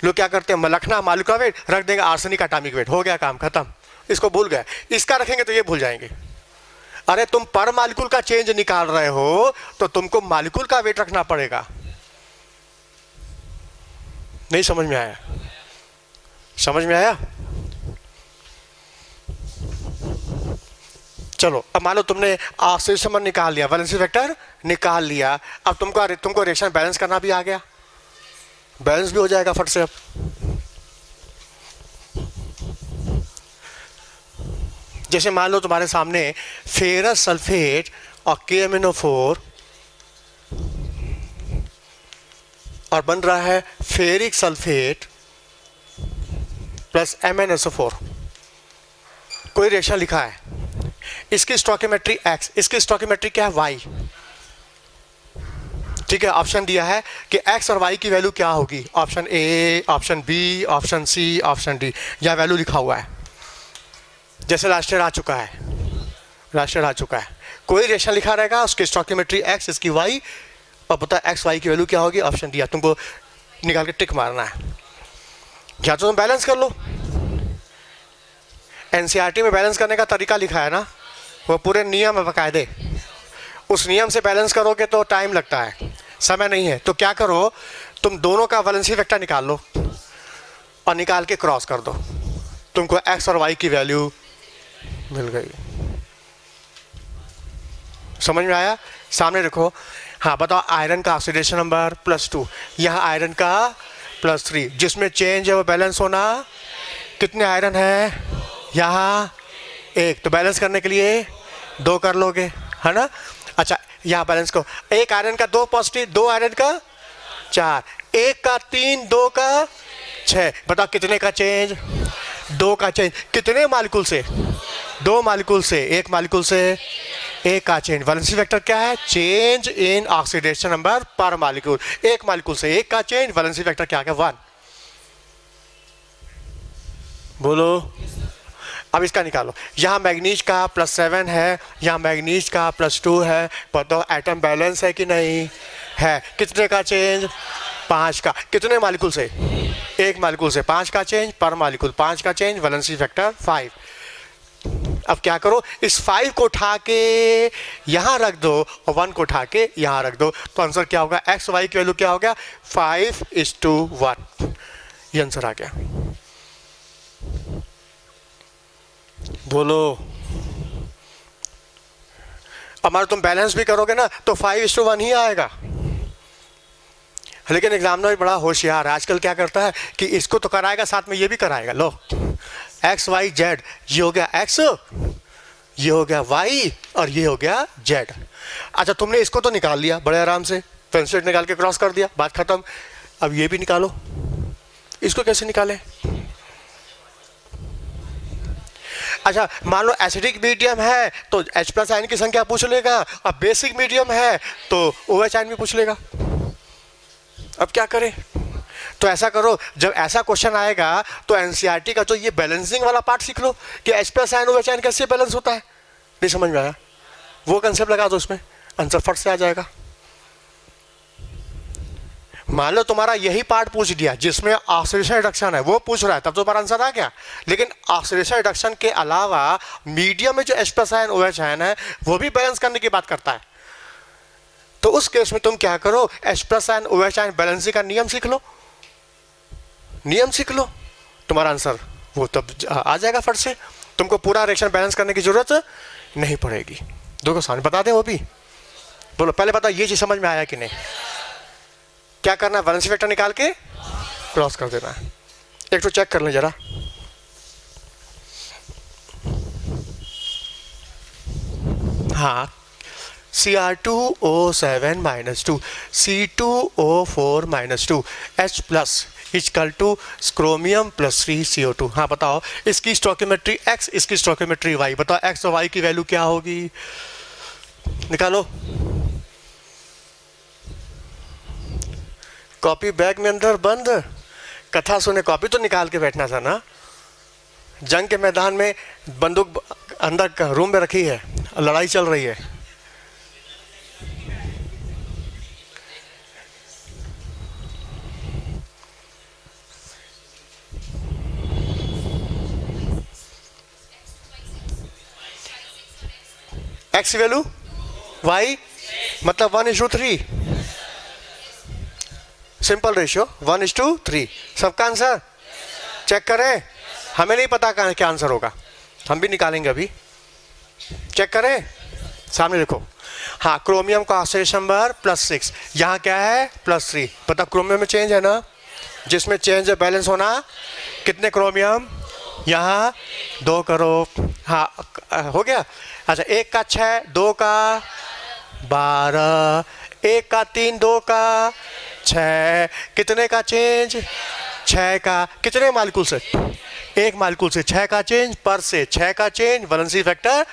लोग क्या करते हैं, रखना मॉलिक्यूलर वेट, रख देंगे आर्सेनिक एटॉमिक वेट, हो गया काम खत्म। इसको भूल गए। इसका रखेंगे तो ये भूल जाएंगे। अरे तुम पर मॉलिक्यूल का चेंज निकाल रहे हो तो तुमको मॉलिक्यूल का वेट रखना पड़ेगा। नहीं समझ में आया? समझ में आया? चलो, अब मान लो तुमने ऑक्सीडेशन नंबर निकाल लिया, वैलेंसी वेक्टर निकाल लिया। अब तुमको रिएक्शन बैलेंस करना भी आ गया, बैलेंस भी हो जाएगा फट से। अब जैसे मान लो तुम्हारे सामने फेरस सल्फेट और KMnO4 और बन रहा है फेरिक सल्फेट प्लस MnSO4। कोई रिएक्शन लिखा है, इसकी स्टोइकियोमेट्री X, इसकी स्टोइकियोमेट्री क्या है? Y। ठीक है, ऑप्शन दिया है कि X और Y की वैल्यू क्या होगी। Option A, option B, option C, option D। यह वैल्यू लिखा हुआ है, जैसे लास्ट ईयर आ चुका है। कोई रिएक्शन लिखा रहेगा, उसकी स्टोइकियोमेट्री X, इसकी Y, और पता X Y की वैल्यू क्या होगी, ऑप्शन दिया, तुमको निकाल के टिक मारना है। या तो तुम बैलेंस कर लो। NCERT में बैलेंस करने का तरीका लिखा है ना, वो पूरे नियम है बकायदे। उस नियम से बैलेंस करोगे तो टाइम लगता है, समय नहीं है। तो क्या करो, तुम दोनों का वैलेंसी वेक्टर निकाल लो और निकाल के क्रॉस कर दो, तुमको X और Y की वैल्यू मिल गई। समझ में आया? सामने देखो। हाँ बताओ, आयरन का ऑक्सीडेशन नंबर +2, यहाँ आयरन का +3, जिसमें चेंज है वो बैलेंस होना। कितने आयरन है? यहाँ 1, तो बैलेंस करने के लिए 2 कर लोगे, है ना? अच्छा, यहाँ बैलेंस को, एक आयरन का 2 पॉजिटिव, 2 आयरन का 4, एक का 3, 2 का 6। बताओ कितने का चेंज? 2 का चेंज। कितने मालिक्यूल से? 2 मालिक्यूल से, एक मालिक्यूल से 1 का चेंज। वैलेंसी वेक्टर क्या है? चेंज इन ऑक्सीडेशन नंबर पर मालिक्यूल। एक मालिक्यूल से 1 का चेंज, वैलेंसी वेक्टर क्या है? 1। बोलो। अब इसका निकालो। यहाँ मैग्नीज का +7 है, यहाँ मैग्नीज का +2 है। बताओ एटम बैलेंस है कि नहीं? है। कितने का चेंज? 5 का। कितने मालिक्यूल से? एक मालिक्यूल से 5 का चेंज, पर मालिक्यूल 5 का चेंज, वैलेंसी फैक्टर 5। अब क्या करो, इस 5 को उठा के यहां रख दो और 1 को उठा के यहां रख दो, तो आंसर क्या होगा? एक्स वाई की वैल्यू क्या हो गया? 5:1। ये आंसर आ गया। बोलो। हमारा तुम बैलेंस भी करोगे ना तो 5:1 ही आएगा। लेकिन एग्जामिनर बड़ा होशियार है, आजकल क्या करता है कि इसको तो कराएगा साथ में ये भी कराएगा। लो, एक्स वाई जेड, ये हो गया एक्स, ये हो गया वाई और ये हो गया जेड। अच्छा, तुमने इसको तो निकाल लिया बड़े आराम से, पेंसिल निकाल के क्रॉस कर दिया, बात खत्म। अब ये भी निकालो। इसको कैसे निकालें? अच्छा, मान लो एसिडिक मीडियम है तो H+ आयन की संख्या पूछ लेगा, अब बेसिक मीडियम है तो OH आयन भी पूछ लेगा। अब क्या करें? तो ऐसा करो, जब ऐसा क्वेश्चन आएगा तो एनसीईआरटी का जो ये बैलेंसिंग वाला पार्ट सीख लो कि H+ आयन OH आयन कैसे बैलेंस होता है। नहीं समझ में आया? वो कंसेप्ट लगा दो, उसमें आंसर फट से आ जाएगा। मान लो तुम्हारा यही पार्ट पूछ दिया जिसमें ऑक्सीडेशन रिडक्शन है, वो पूछ रहा है, तब तो तुम्हारा आंसर आ गया। लेकिन ऑक्सीडेशन रिडक्शन के अलावा मीडियम में जो H+ आयन OH आयन है वो भी बैलेंस करने की बात करता है। तो उस केस में तुम क्या करो, H+ ion OH ion balancing का नियम सीख लो। नियम सीख लो, तुम्हारा आंसर वो तब आ जाएगा फट से। तुमको पूरा रिएक्शन बैलेंस करने की जरूरत नहीं पड़ेगी। दो को सामने बता दें वो भी। बोलो, पहले बताओ ये चीज समझ में आया कि नहीं? क्या करना है? वैलेंसी फैक्टर निकाल के क्रॉस कर देना है। एक तो चेक कर लें जरा। हाँ, Cr2O7 -2, C2O4 -2, H+ equal two chromium +3 CO2। हाँ बताओ, इसकी स्टोइकियोमेट्री X, इसकी स्टोइकियोमेट्री Y। बताओ X और Y की वैल्यू क्या होगी? निकालो। कॉपी बैग में अंदर बंद। कथा सुने कॉपी तो निकाल के बैठना था ना। जंग के मैदान में बंदूक अंदर रूम में रखी है, लड़ाई चल रही है। X वैल्यू Y मतलब 1:3, सिंपल रेशियो 1:3। सबका आंसर चेक करें। हमें नहीं पता क्या आंसर होगा, हम भी निकालेंगे अभी। चेक करें, सामने देखो। हाँ, क्रोमियम का ऑक्सीडेशन नंबर +6, यहाँ क्या है? +3। पता क्रोमियम में चेंज है ना, जिसमें चेंज है बैलेंस होना। कितने क्रोमियम? यहाँ 2 करो। हाँ हो गया। अच्छा, 1 का 6, 2 का 12, 1 का 3, 2 का 6। कितने का चेंज? 6 का। कितने मालिक्यूल से? एक मालिक्यूल से 6 का चेंज, पर से 6 का चेंज, वैलेंसी फैक्टर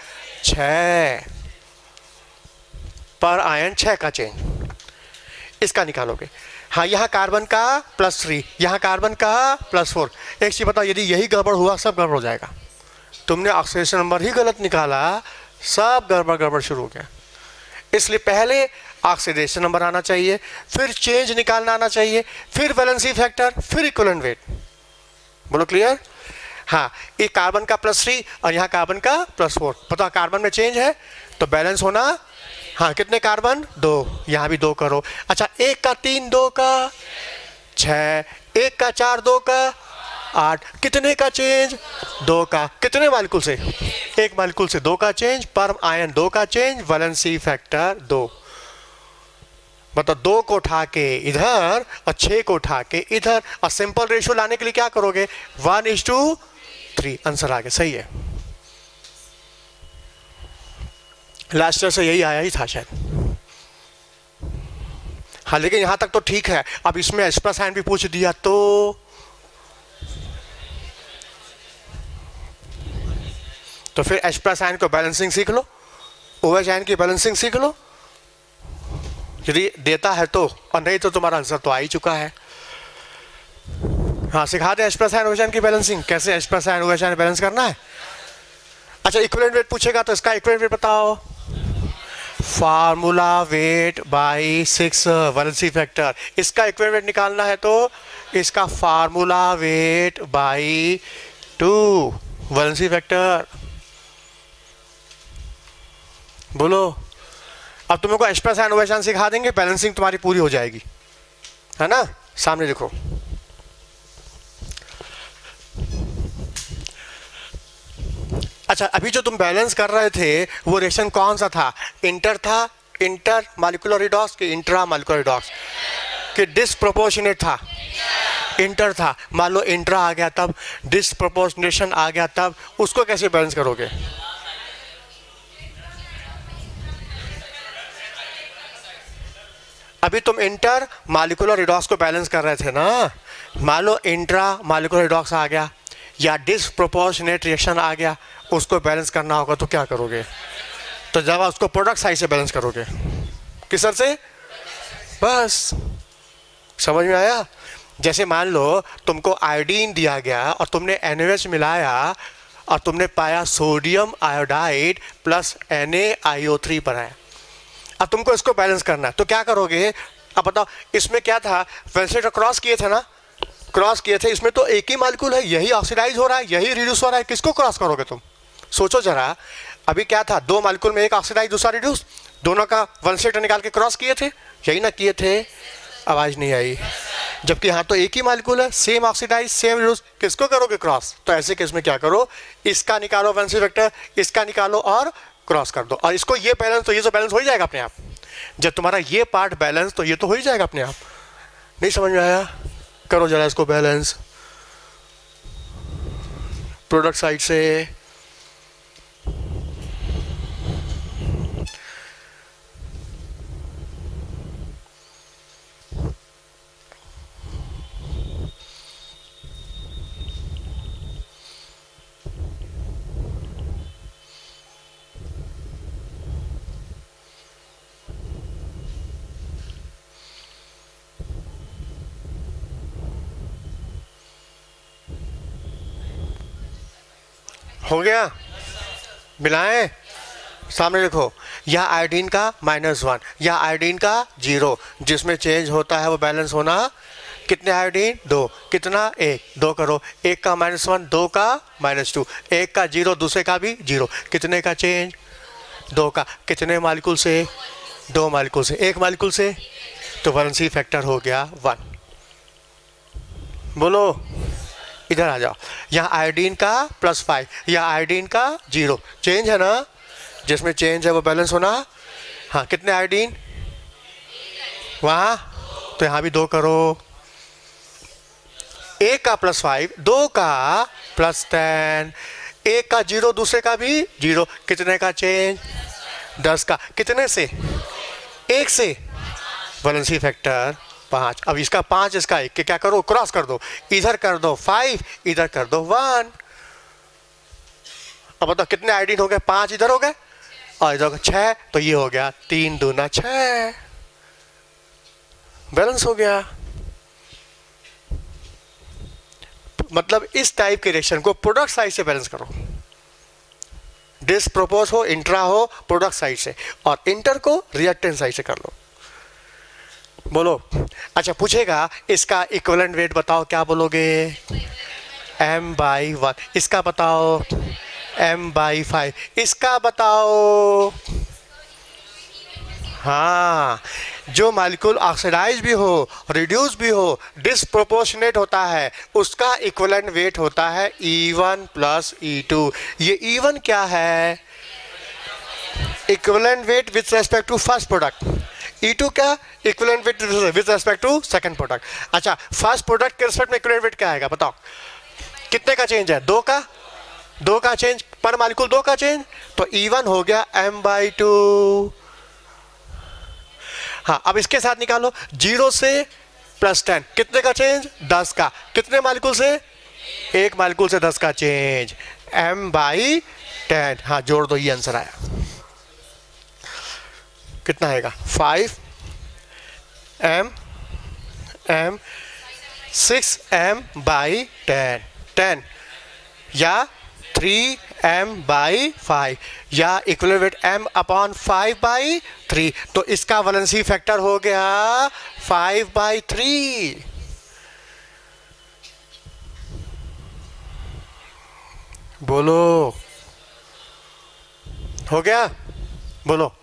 6, पर आयन 6 का चेंज। इसका निकालोगे। हाँ, यहाँ कार्बन का +3, यहाँ कार्बन का +4। एक चीज बताओ, यदि यही गड़बड़ हुआ सब गड़बड़ हो जाएगा। तुमने ऑक्सीडेशन नंबर ही गलत निकाला, सब गड़बड़ शुरू हो गया। इसलिए पहले ऑक्सीडेशन नंबर आना चाहिए, फिर चेंज निकालना आना चाहिए, फिर वैलेंसी फैक्टर, फिर इक्विवेलेंट वेट। बोलो क्लियर? हाँ, ये कार्बन का +3 और यहाँ कार्बन का +4। पता कार्बन में चेंज है तो बैलेंस होना। हाँ, कितने कार्बन? 2, यहाँ भी 2 करो। अच्छा, 1 का 3, 2 का 6, 1 का 4, 2 का 8। कितने का चेंज? 2 का। कितने मालिक्यूल से? एक मालिक्यूल से 2 का चेंज, पर आयन 2 का चेंज, वैलेंसी फैक्टर 2। मतलब 2 को उठा के इधर और 6 को उठा के इधर, और सिंपल रेशियो लाने के लिए क्या करोगे? 1:3। आंसर आ गया, सही है। लास्ट ईयर से यही आया ही था शायद। हाँ, लेकिन यहां तक तो ठीक है। अब इसमें H+ आयन भी पूछ दिया तो फिर H+ आयन को बैलेंसिंग सीख लो, OH आयन की बैलेंसिंग सीख लो, यदि देता है तो, और नहीं तो तुम्हारा आंसर तो आ ही चुका है। हाँ, सिखा दे H+ आयन OH आयन की बैलेंसिंग, कैसे H+ ion OH ion balance करना है। अच्छा, इक्विवेलेंट वेट पूछेगा तो इसका इक्विवेलेंट वेट बताओ। Formula weight by 6 valency factor. इसका इक्विवेलेंट वेट निकालना है तो इसका formula weight by 2 valency factor. बोलो, अब तुम लोग को एक्सप्रेस एंड ओवेशन सिखा देंगे, बैलेंसिंग तुम्हारी पूरी हो जाएगी, है ना। सामने देखो, अच्छा अभी जो तुम बैलेंस कर रहे थे वो रिएक्शन कौन सा था? इंटर था, इंटर मॉलिक्यूलर रिडॉक्स कि इंट्रा मॉलिक्यूलर रिडॉक्स कि डिसप्रोपोर्शनेट था? इंटर था। मान लो इंट्रा आ गया तब, डिसप्रोपोर्शनेशन आ गया तब, उसको कैसे बैलेंस करोगे? अभी तुम इंटर मॉलिक्यूलर रिडॉक्स को बैलेंस कर रहे थे ना। मान लो इंट्रा मॉलिक्यूलर रिडॉक्स आ गया या डिसप्रोपोर्शनेट रिएक्शन आ गया, उसको बैलेंस करना होगा तो क्या करोगे? तो जब आप उसको प्रोडक्ट साइड से बैलेंस करोगे, किस तरह से? बस समझ में आया? जैसे मान लो तुमको आयोडीन दिया गया और तुमने NaOH मिलाया और तुमने पाया सोडियम आयोडाइड प्लस NaIO3 बनाया। अब तुमको इसको बैलेंस करना है तो क्या करोगे? अब बताओ, इसमें क्या था? वेंसेटर क्रॉस किए थे ना, क्रॉस किए थे। इसमें तो एक ही मालिक्यूल है, यही ऑक्सीडाइज हो रहा है, यही रिड्यूस हो रहा है। किसको क्रॉस करोगे तुम? सोचो जरा। अभी क्या था? दो मालिक्यूल में एक ऑक्सीडाइज दूसरा रिड्यूस, दोनों का वेंसेटर निकाल के क्रॉस किए थे, यही ना किए थे? आवाज नहीं आई। जबकि यहाँ तो एक ही मालिक्यूल है, सेम ऑक्सीडाइज सेम रिड्यूस, किसको करोगे क्रॉस? तो ऐसे केस में क्या करो, इसका निकालो वेंसेटर वेक्टर, इसका निकालो और क्रॉस कर दो। और इसको ये बैलेंस, तो ये तो बैलेंस हो ही जाएगा अपने आप। जब तुम्हारा ये पार्ट बैलेंस, तो ये तो हो ही जाएगा अपने आप। नहीं समझ में आया? करो जरा इसको बैलेंस प्रोडक्ट साइड से। हो गया? मिलाएं? सामने देखो, यह आयोडीन का -1 या आयोडीन का 0, जिसमें चेंज होता है वो बैलेंस होना। कितने आयोडीन? 2। कितना? 1। 2 करो, 1 का -1, 2 का -2, 1 का 0, दूसरे का भी 0। कितने का चेंज? 2 का। कितने मालिक्यूल से? 2 मालिक्यूल से। 1 मालिक्यूल से तो वैलेंसी फैक्टर हो गया 1। बोलो, इधर आ जाओ। यहाँ आयोडीन का +5 या आयोडीन का 0, चेंज है ना, जिसमें चेंज है वो बैलेंस होना। हाँ, कितने आयोडीन? वहाँ तो यहाँ भी 2 करो, 1 का +5, 2 का +10, 1 का 0, दूसरे का भी 0। कितने का चेंज? 10 का। कितने से? 1 से। Valency factor 5। अब इसका 5, इसका 1 के क्या करो? क्रॉस कर दो। इधर कर दो 5, इधर कर दो 1। अब बताओ कितने आयोडीन हो गए? 5 इधर हो गए और इधर 6, तो ये हो गया 3 दूना 6, बैलेंस हो गया। मतलब इस टाइप के रिएक्शन को प्रोडक्ट साइड से बैलेंस करो। डिसप्रोपोज हो, इंट्रा हो, प्रोडक्ट साइड से, और इंटर को रिएक्टेंट साइड से कर लो। बोलो। अच्छा, पूछेगा इसका इक्विवेलेंट वेट बताओ, क्या बोलोगे? m/1। इसका बताओ m/5। इसका बताओ। हाँ, जो मॉलिक्यूल ऑक्सीडाइज भी हो, रिड्यूस भी हो, डिसप्रोपोर्शनेट होता है, उसका इक्विवेलेंट वेट होता है E1 + E2। ये E1 क्या है? Equivalent weight with respect to first product. E2 क्या? Equivalent weight with respect to second product. अच्छा, फर्स्ट प्रोडक्ट के रेस्पेक्ट में इक्विवेलेंट वेट क्या आएगा बताओ? कितने का चेंज है? 2 का। 2 का चेंज पर मॉलिक्यूल, 2 का चेंज, तो E1 हो गया m/2। हाँ, अब इसके साथ निकालो 0 से +10, कितने का चेंज? 10 का। कितने मॉलिक्यूल से? 1 मॉलिक्यूल से 10 का चेंज, m/10। हाँ, जोड़ दो, ये आंसर आया। कितना आएगा? 5m 6m/10 10 या 3 m/5 या इक्विवेलेंट वेट m/5/3, तो इसका वैलेंसी फैक्टर हो गया 5/3। बोलो, हो गया? बोलो।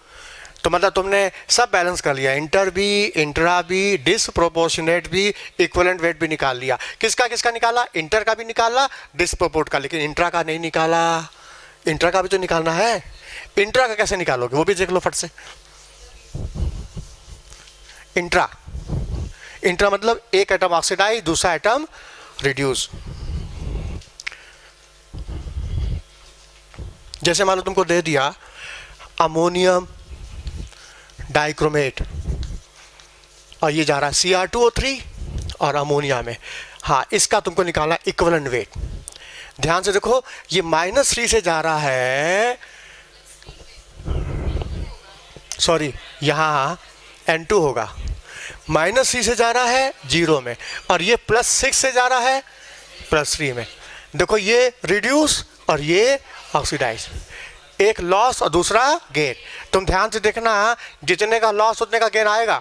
तो मतलब तुमने सब बैलेंस कर लिया, इंटर भी, इंट्रा भी, डिसप्रोपोर्शनेट भी, इक्विवेलेंट वेट भी निकाल लिया। किसका किसका निकाला? इंटर का भी निकाला, डिसप्रोपोर्ट का, लेकिन इंट्रा का नहीं निकाला। इंट्रा का भी तो निकालना है। इंट्रा का कैसे निकालोगे वो भी देख लो फट से। इंट्रा, इंट्रा मतलब एक एटम ऑक्सीडाइज, दूसरा एटम रिड्यूस। जैसे मान लो तुमको दे दिया अमोनियम डाइक्रोमेट और ये जा रहा है Cr2O3 और अमोनिया में। हाँ, इसका तुमको निकालना इक्विवेलेंट वेट। ध्यान से देखो, ये -3 से जा रहा है, सॉरी यहाँ N2 होगा, -3 से जा रहा है 0 में, और ये +6 से जा रहा है +3 में। देखो ये रिड्यूस और ये ऑक्सीडाइज, एक लॉस और दूसरा गेन। तुम ध्यान से देखना, जितने का लॉस उतने का गेन आएगा।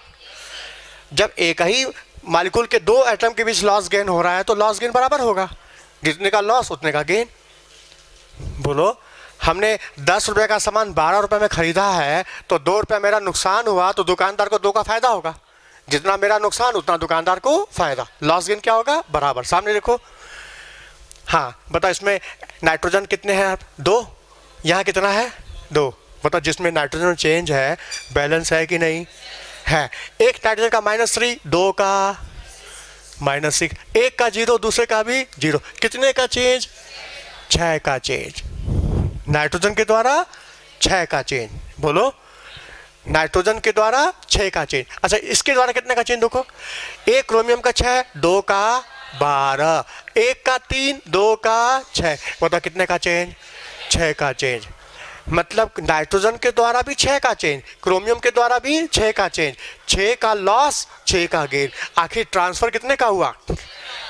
जब एक ही मॉलिक्यूल के दो एटम के बीच लॉस गेन हो रहा है तो लॉस गेन बराबर होगा, जितने का लॉस उतने का गेन। बोलो, हमने 10 रुपए का सामान 12 रुपए में खरीदा है तो 2 रुपए मेरा नुकसान हुआ, तो दुकानदार को 2 का फायदा होगा। जितना मेरा नुकसान उतना दुकानदार को फायदा। लॉस गेन क्या होगा? बराबर। सामने देखो, हाँ बताओ, इसमें नाइट्रोजन कितने हैं? 2। यहाँ कितना है? 2। बताओ, जिसमें नाइट्रोजन चेंज है बैलेंस है कि नहीं है? एक नाइट्रोजन का -3, 2 का -6, एक का 0, दूसरे का भी 0। कितने का चेंज? 6 का चेंज। नाइट्रोजन के द्वारा 6 का चेंज। बोलो, नाइट्रोजन के द्वारा 6 का चेंज। अच्छा, इसके द्वारा कितने का चेंज? देखो, एक क्रोमियम का 6, 2 का 12, एक का 3, 2 का 6। बताओ कितने का चेंज? 6 का चेंज। मतलब नाइट्रोजन के द्वारा भी 6 का चेंज, क्रोमियम के द्वारा भी 6 का चेंज, 6 का लॉस, 6 का गेन। आखिर ट्रांसफर कितने का हुआ?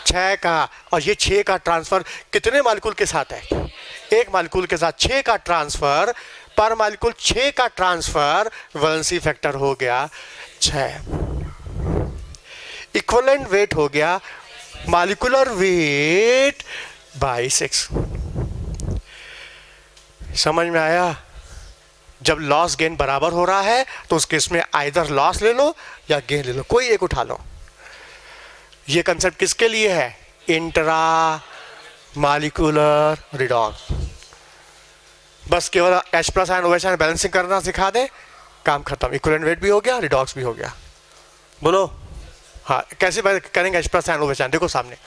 6 का। और ये 6 का ट्रांसफर कितने मॉलिक्यूल के साथ है? एक मॉलिक्यूल के साथ 6 का ट्रांसफर, पर मॉलिक्यूल 6 का ट्रांसफर, वैलेंसी फैक्टर हो गया 6। इक्विवेलेंट वेट हो गया मॉलिक्यूलर वेट बाई 6। समझ में आया? जब लॉस गेन बराबर हो रहा है तो उस केस में आइदर लॉस ले लो या गेन ले लो, कोई एक उठा लो। ये कंसेप्ट किसके लिए है? Intra molecular redox. बस केवल H+ ion OH ion balancing करना सिखा दे, काम खत्म। इक्विवेलेंट वेट भी हो गया, रिडॉक्स भी हो गया। बोलो, हाँ कैसे करेंगे H+ आयन OH आयन? देखो सामने,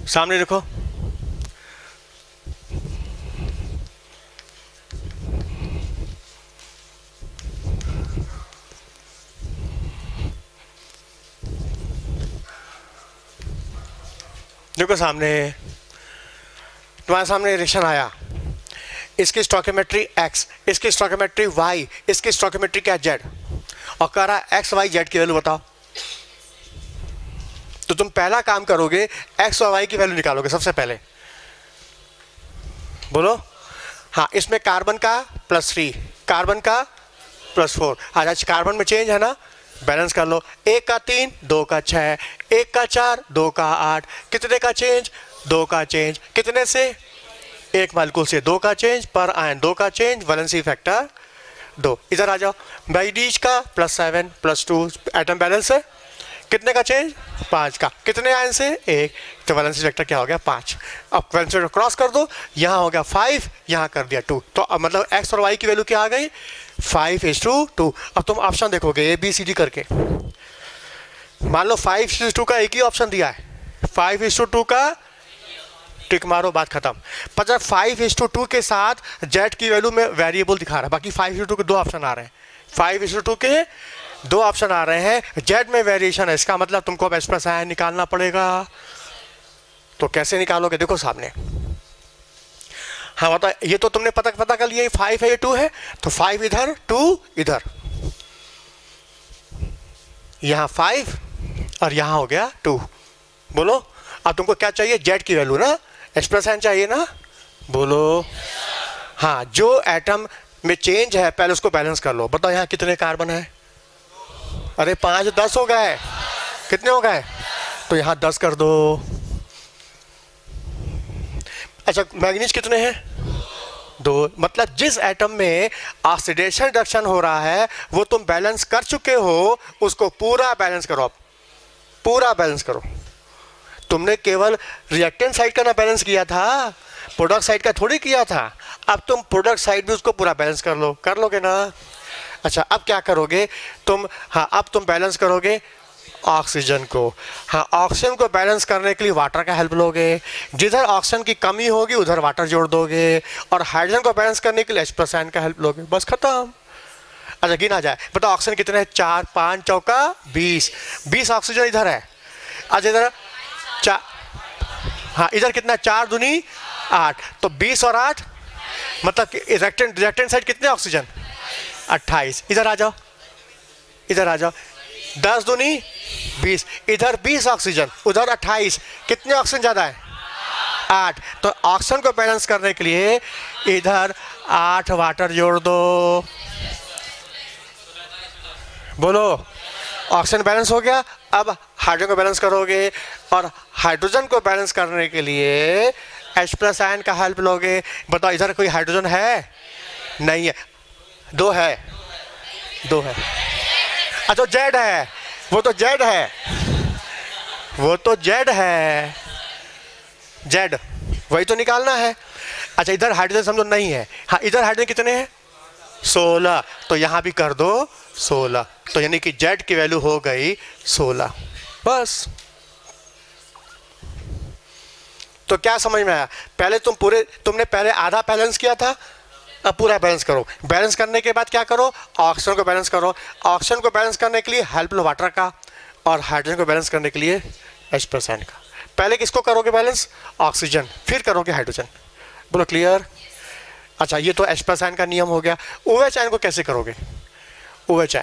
सामने देखो, देखो सामने, तुम्हारे सामने रिएक्शन आया। इसकी स्टोइकियोमेट्री X, इसकी स्टोइकियोमेट्री Y, इसकी स्टोइकियोमेट्री क्या Z, और कह रहा X Y Z की वैल्यू बताओ। तो तुम पहला काम करोगे, X और Y की वैल्यू निकालोगे सबसे पहले। बोलो, हाँ इसमें कार्बन का +3, कार्बन का +4। आज कार्बन में चेंज है ना, बैलेंस कर लो। एक का 3, 2 का 6, एक का 4, 2 का 8। कितने का चेंज? 2 का चेंज। कितने से? एक मॉलिक्यूल से 2 का चेंज, पर आयन 2 का चेंज, वैलेंसी फैक्टर 2। इधर आ जाओ, बाईडीज का +7 +2, एटम बैलेंस है। कितने का चेंज? 5 का। कितने आयन से? 1। तो वैलेंसी फैक्टर क्या हो गया? 5। अब वैलेंसी फैक्टर क्रॉस कर दो, यहाँ हो गया 5, यहाँ कर दिया 2। तो अब मतलब X और Y की वैल्यू क्या आ गई? 5:2। अब तुम ऑप्शन देखोगे ABCD करके, मान लो 5:2 का एक ही ऑप्शन दिया है, 5:2 का टिक मारो, बात खत्म। पर जब 5:2 के साथ Z की वैल्यू में वेरिएबल दिखा रहा है, बाकी 5:2 के 2 ऑप्शन आ रहे हैं, 5:2 के 2 ऑप्शन आ रहे हैं, Z में वेरिएशन है। इसका मतलब तुमको अब H+ आयन निकालना पड़ेगा। तो कैसे निकालोगे? देखो सामने, हाँ बता, ये तो तुमने पता कर लिया 5 है, ये 2 है, तो 5 इधर, 2 इधर, यहाँ 5 और यहाँ हो गया 2। बोलो अब तुमको क्या चाहिए, जेड की वैल्यू ना, H+N चाहिए ना, बोलो। हाँ, जो एटम में चेंज है पहले उसको बैलेंस कर लो। बताओ यहाँ कितने कार्बन है? अरे 5 10 हो गए, कितने हो गए? तो यहाँ 10 कर दो। अच्छा, मैग्नीज कितने हैं? 2। मतलब जिस एटम में ऑक्सीडेशन रिडक्शन हो रहा है वो तुम बैलेंस कर चुके हो, उसको पूरा बैलेंस करो। अब पूरा बैलेंस करो। तुमने केवल रिएक्टेंट साइड का ना बैलेंस किया था, प्रोडक्ट साइड का थोड़ी किया था। अब तुम प्रोडक्ट साइड भी उसको पूरा बैलेंस कर लो, कर लोगे ना? अच्छा, अब क्या करोगे तुम? हाँ, अब तुम बैलेंस करोगे ऑक्सीजन को। हाँ, ऑक्सीजन को बैलेंस करने के लिए वाटर का हेल्प लोगे। जिधर ऑक्सीजन की कमी होगी उधर वाटर जोड़ दोगे। और हाइड्रोजन को बैलेंस करने के लिए H+N का हेल्प लोगे। बस खत्म। अच्छा, गिना जाए। बताओ ऑक्सीजन कितने हैं? 4 5 चौका 20। 20 ऑक्सीजन इधर है। अच्छा, इधर 4, हाँ इधर कितना? 4 दूनी 8। तो 20 और 8 मतलब रिएक्टेंट साइड कितने ऑक्सीजन? 28। इधर आ जाओ, इधर आ जाओ। 10 दूनी 20, इधर 20 ऑक्सीजन, उधर 28। कितने ऑक्सीजन ज़्यादा है? 8। तो ऑक्सीजन को बैलेंस करने के लिए इधर 8 वाटर जोड़ दो। बोलो, ऑक्सीजन बैलेंस हो गया। अब हाइड्रोजन को बैलेंस करोगे और हाइड्रोजन को बैलेंस करने के लिए H+N का हेल्प लोगे। बताओ इधर कोई हाइड्रोजन है? नहीं है। 2 है, 2 है। अच्छा, जेड है, वो तो जेड है, वो तो जेड है, जेड वही तो निकालना है। अच्छा, इधर हाइड्रोजन समझो नहीं है। हाँ, इधर हाइड्रोजन कितने हैं? 16। तो यहाँ भी कर दो 16। तो यानी कि जेड की वैल्यू हो गई 16। बस। तो क्या समझ में आया? पहले तुमने पहले आधा बैलेंस किया था, अब पूरा बैलेंस करो। बैलेंस करने के बाद क्या करो? ऑक्सीजन को बैलेंस करो। ऑक्सीजन को बैलेंस करने के लिए हेल्प लो वाटर का, और हाइड्रोजन को बैलेंस करने के लिए H+N का। पहले किसको करोगे बैलेंस? ऑक्सीजन, फिर करोगे हाइड्रोजन। बोलो क्लियर? अच्छा, ये तो H+N का नियम हो गया। OH को कैसे करोगे? OH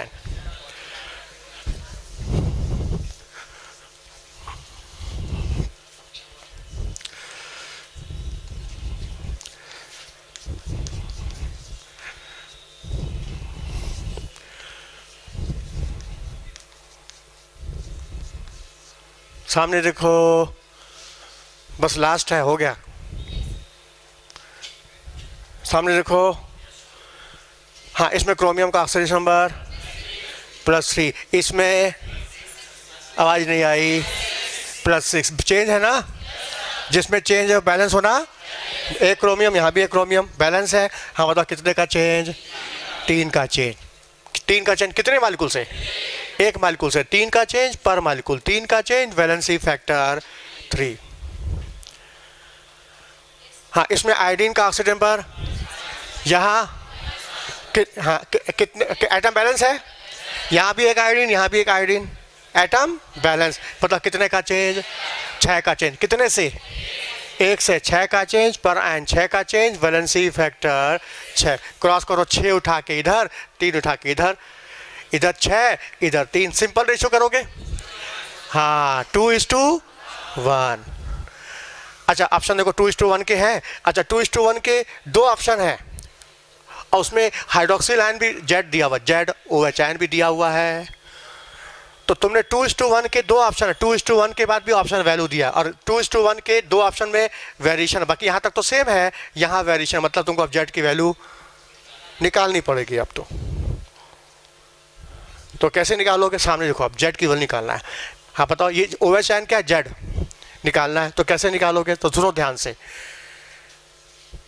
सामने देखो, बस लास्ट है, हो गया। सामने देखो। हाँ, इसमें क्रोमियम का ऑक्सीडेशन नंबर +3, इसमें आवाज़ नहीं आई +6। चेंज है ना? जिसमें चेंज है बैलेंस होना। एक क्रोमियम, यहाँ भी एक क्रोमियम, बैलेंस है। हाँ बताओ कितने का चेंज? 3 का चेंज। 3 का चेंज कितने मालिक्यूल से? 1 मालिक्यूल से। 3 का चेंज पर मालिक्यूल, 3 का चेंज, वैलेंसी फैक्टर 3। हाँ, इसमें आयोडीन का ऑक्सीजन नंबर यहाँ हाँ कितने एटम बैलेंस है? यहाँ भी एक आयोडीन, यहाँ भी एक आयोडीन, एटम बैलेंस। मतलब कितने का चेंज? 6 का चेंज। कितने से? 1 से 6 का चेंज पर आयन, 6 का चेंज, वैलेंसी फैक्टर 6। क्रॉस करो, 6 उठा के इधर, 3 उठा के इधर, इधर 6 इधर 3। सिंपल रेशियो करोगे। हाँ, 2:1। अच्छा, ऑप्शन देखो 2:1 के हैं। अच्छा, 2:1 के 2 ऑप्शन हैं और उसमें हाइड्रोक्सिल आयन भी जेड दिया हुआ, जेड OH आयन भी दिया हुआ है। तो तुमने 2:1 के 2 ऑप्शन है, 2:1 के बाद भी ऑप्शन वैल्यू दिया, और 2:1 के 2 ऑप्शन में वेरिएशन। बाकी यहाँ तक तो सेम है, यहाँ वेरिएशन। मतलब तुमको अब जेड की वैल्यू निकालनी पड़ेगी अब तो कैसे निकालोगे? सामने देखो, अब जेड की वैल्यू निकालना है। हाँ बताओ, ये OH आयन क्या है? जेड निकालना है। तो कैसे निकालोगे? तो सुनो ध्यान से,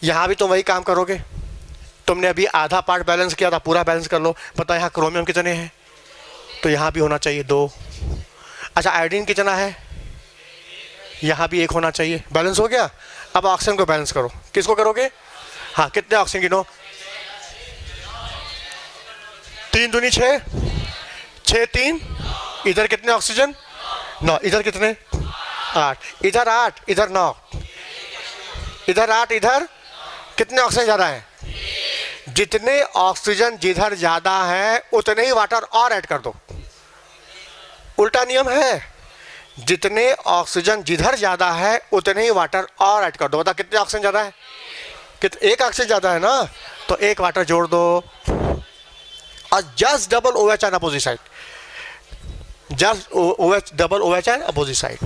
यहाँ भी तुम वही काम करोगे। तुमने अभी आधा पार्ट बैलेंस किया था, पूरा बैलेंस कर लो। बताओ यहाँ क्रोमियम कितने हैं? तो यहाँ भी होना चाहिए 2। अच्छा, आयोडीन कितना है? यहाँ भी 1 होना चाहिए। बैलेंस हो गया। अब ऑक्सीजन को बैलेंस करो। किसको करोगे? हाँ, कितने ऑक्सीजन गिनो? 3 दूनी 6, 6 3। इधर कितने ऑक्सीजन? 9। इधर कितने? 8। इधर 8, इधर 9, इधर 8, इधर कितने ऑक्सीजन ज़्यादा है? जितने ऑक्सीजन जिधर ज़्यादा है उतने ही वाटर और ऐड कर दो। उल्टा नियम है। जितने ऑक्सीजन जिधर ज़्यादा है उतने ही वाटर और ऐड कर दो। बता कितने ऑक्सीजन ज़्यादा है? एक ऑक्सीजन ज़्यादा है ना, तो एक वाटर जोड़ दो और just double OH N opposite side, just OH double OH N opposite side.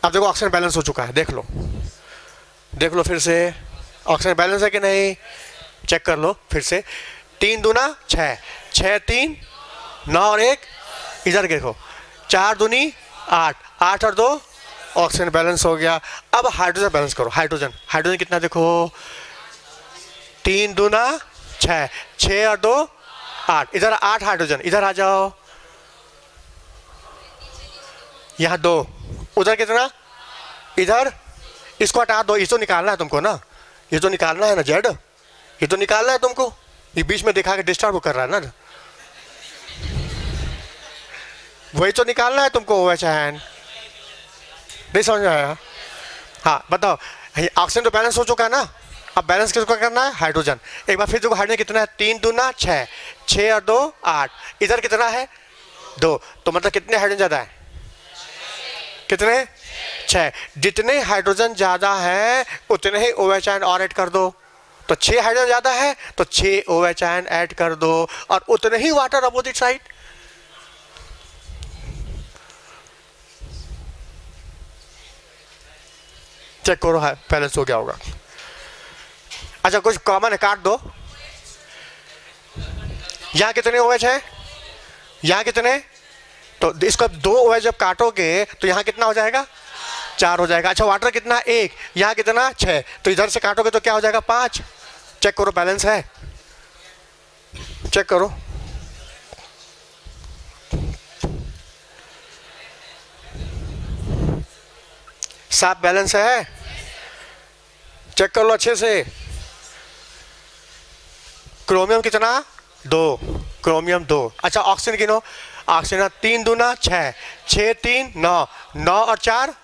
अब देखो ऑक्सीजन बैलेंस हो चुका है, देख लो फिर से ऑक्सीजन बैलेंस है कि नहीं, चेक कर लो फिर से। 3 दूना 6, 6 3 9 और 1 इधर देखो, 4 दूनी 8, 8 और 2 ऑक्सीजन बैलेंस हो गया। अब हाइड्रोजन बैलेंस करो। हाइड्रोजन कितना देखो, 3 दूना 6, 6 और 2 8, इधर 8 हाइड्रोजन, इधर आ जाओ, यहाँ 2, उधर कितना, इधर, इसको हटा दो, इसको निकालना है तुमको ना, ये तो निकालना है ना जेड, ये तो निकालना है तुमको, ये बीच में दिखा के डिस्टर्ब कर रहा है ना, वही तो निकालना है तुमको। OH एन नहीं समझ में आया? हाँ बताओ, ऑक्सीजन तो बैलेंस हो चुका है ना, अब बैलेंस किसको करना है? हाइड्रोजन। एक बार फिर देखो हाइड्रोजन कितना है, 3 दूना 6, 6 और 2 8, इधर कितना है 2, तो मतलब कितने हाइड्रोजन ज़्यादा है? कितने? 6। जितने हाइड्रोजन ज़्यादा है उतने ही OH एन और ऐड कर दो, तो 6 हाइड्रोजन ज़्यादा है तो 6 OH एन ऐड कर दो और उतने ही वाटर अपोजिट साइड। चेक करो बैलेंस हो गया होगा। अच्छा कुछ कॉमन है, काट दो। यहाँ कितने OH है, यहाँ कितने, तो इसको 2 OH जब काटोगे तो यहाँ कितना हो जाएगा? 4 हो जाएगा। अच्छा वाटर कितना? 1, यहाँ कितना? 6, तो इधर से काटोगे तो क्या हो जाएगा? 5। चेक करो बैलेंस है, चेक करो। साफ बैलेंस है, चेक कर लो अच्छे से। क्रोमियम कितना? 2, क्रोमियम 2। अच्छा ऑक्सीजन गिनो, ऑक्सीजन 3 दूना 6, 6 3 9, 9 और 4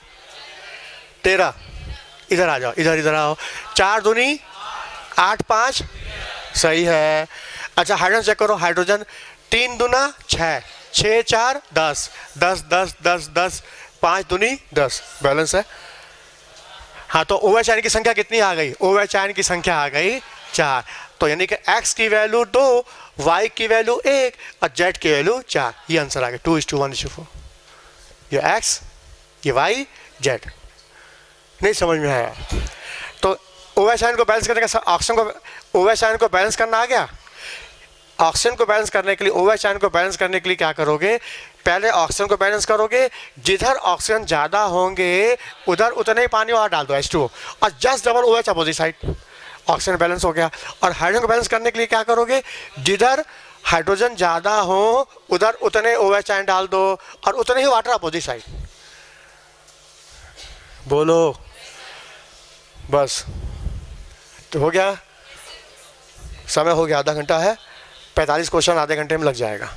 13, इधर आ जाओ, इधर आओ, 4 दूनी 8 5, सही है। अच्छा हाइड्रोजन चेक करो, हाइड्रोजन 3 दूना 6, 6 4 10, 10 10 10 10, 5 दूनी 10, बैलेंस है। हाँ तो OH एन की संख्या कितनी आ गई? OH एन की संख्या आ गई 4, तो यानी कि X की वैल्यू 2, Y की वैल्यू 1 और Z की वैल्यू 4, ये आंसर आ गया 2:1:4। ये X, ये Y, Z। नहीं समझ में आया? तो OH एन को बैलेंस करने का, ऑक्सीजन को OH एन को बैलेंस करना आ गया। ऑक्सीजन को बैलेंस करने के लिए, OH एन को बैलेंस करने के लिए क्या करोगे? पहले ऑक्सीजन को बैलेंस करोगे, जिधर ऑक्सीजन ज़्यादा होंगे उधर उतने ही पानी और डाल दो H2O, और just double OH opposite side, oxygen balance हो गया। और हाइड्रोजन को बैलेंस करने के लिए क्या करोगे? जिधर हाइड्रोजन ज़्यादा हो उधर उतने OH एन डाल दो और उतने ही वाटर अपोजिट साइड। बोलो बस, तो हो गया, समय हो गया, आधा घंटा है, 45 क्वेश्चन आधे घंटे में लग जाएगा।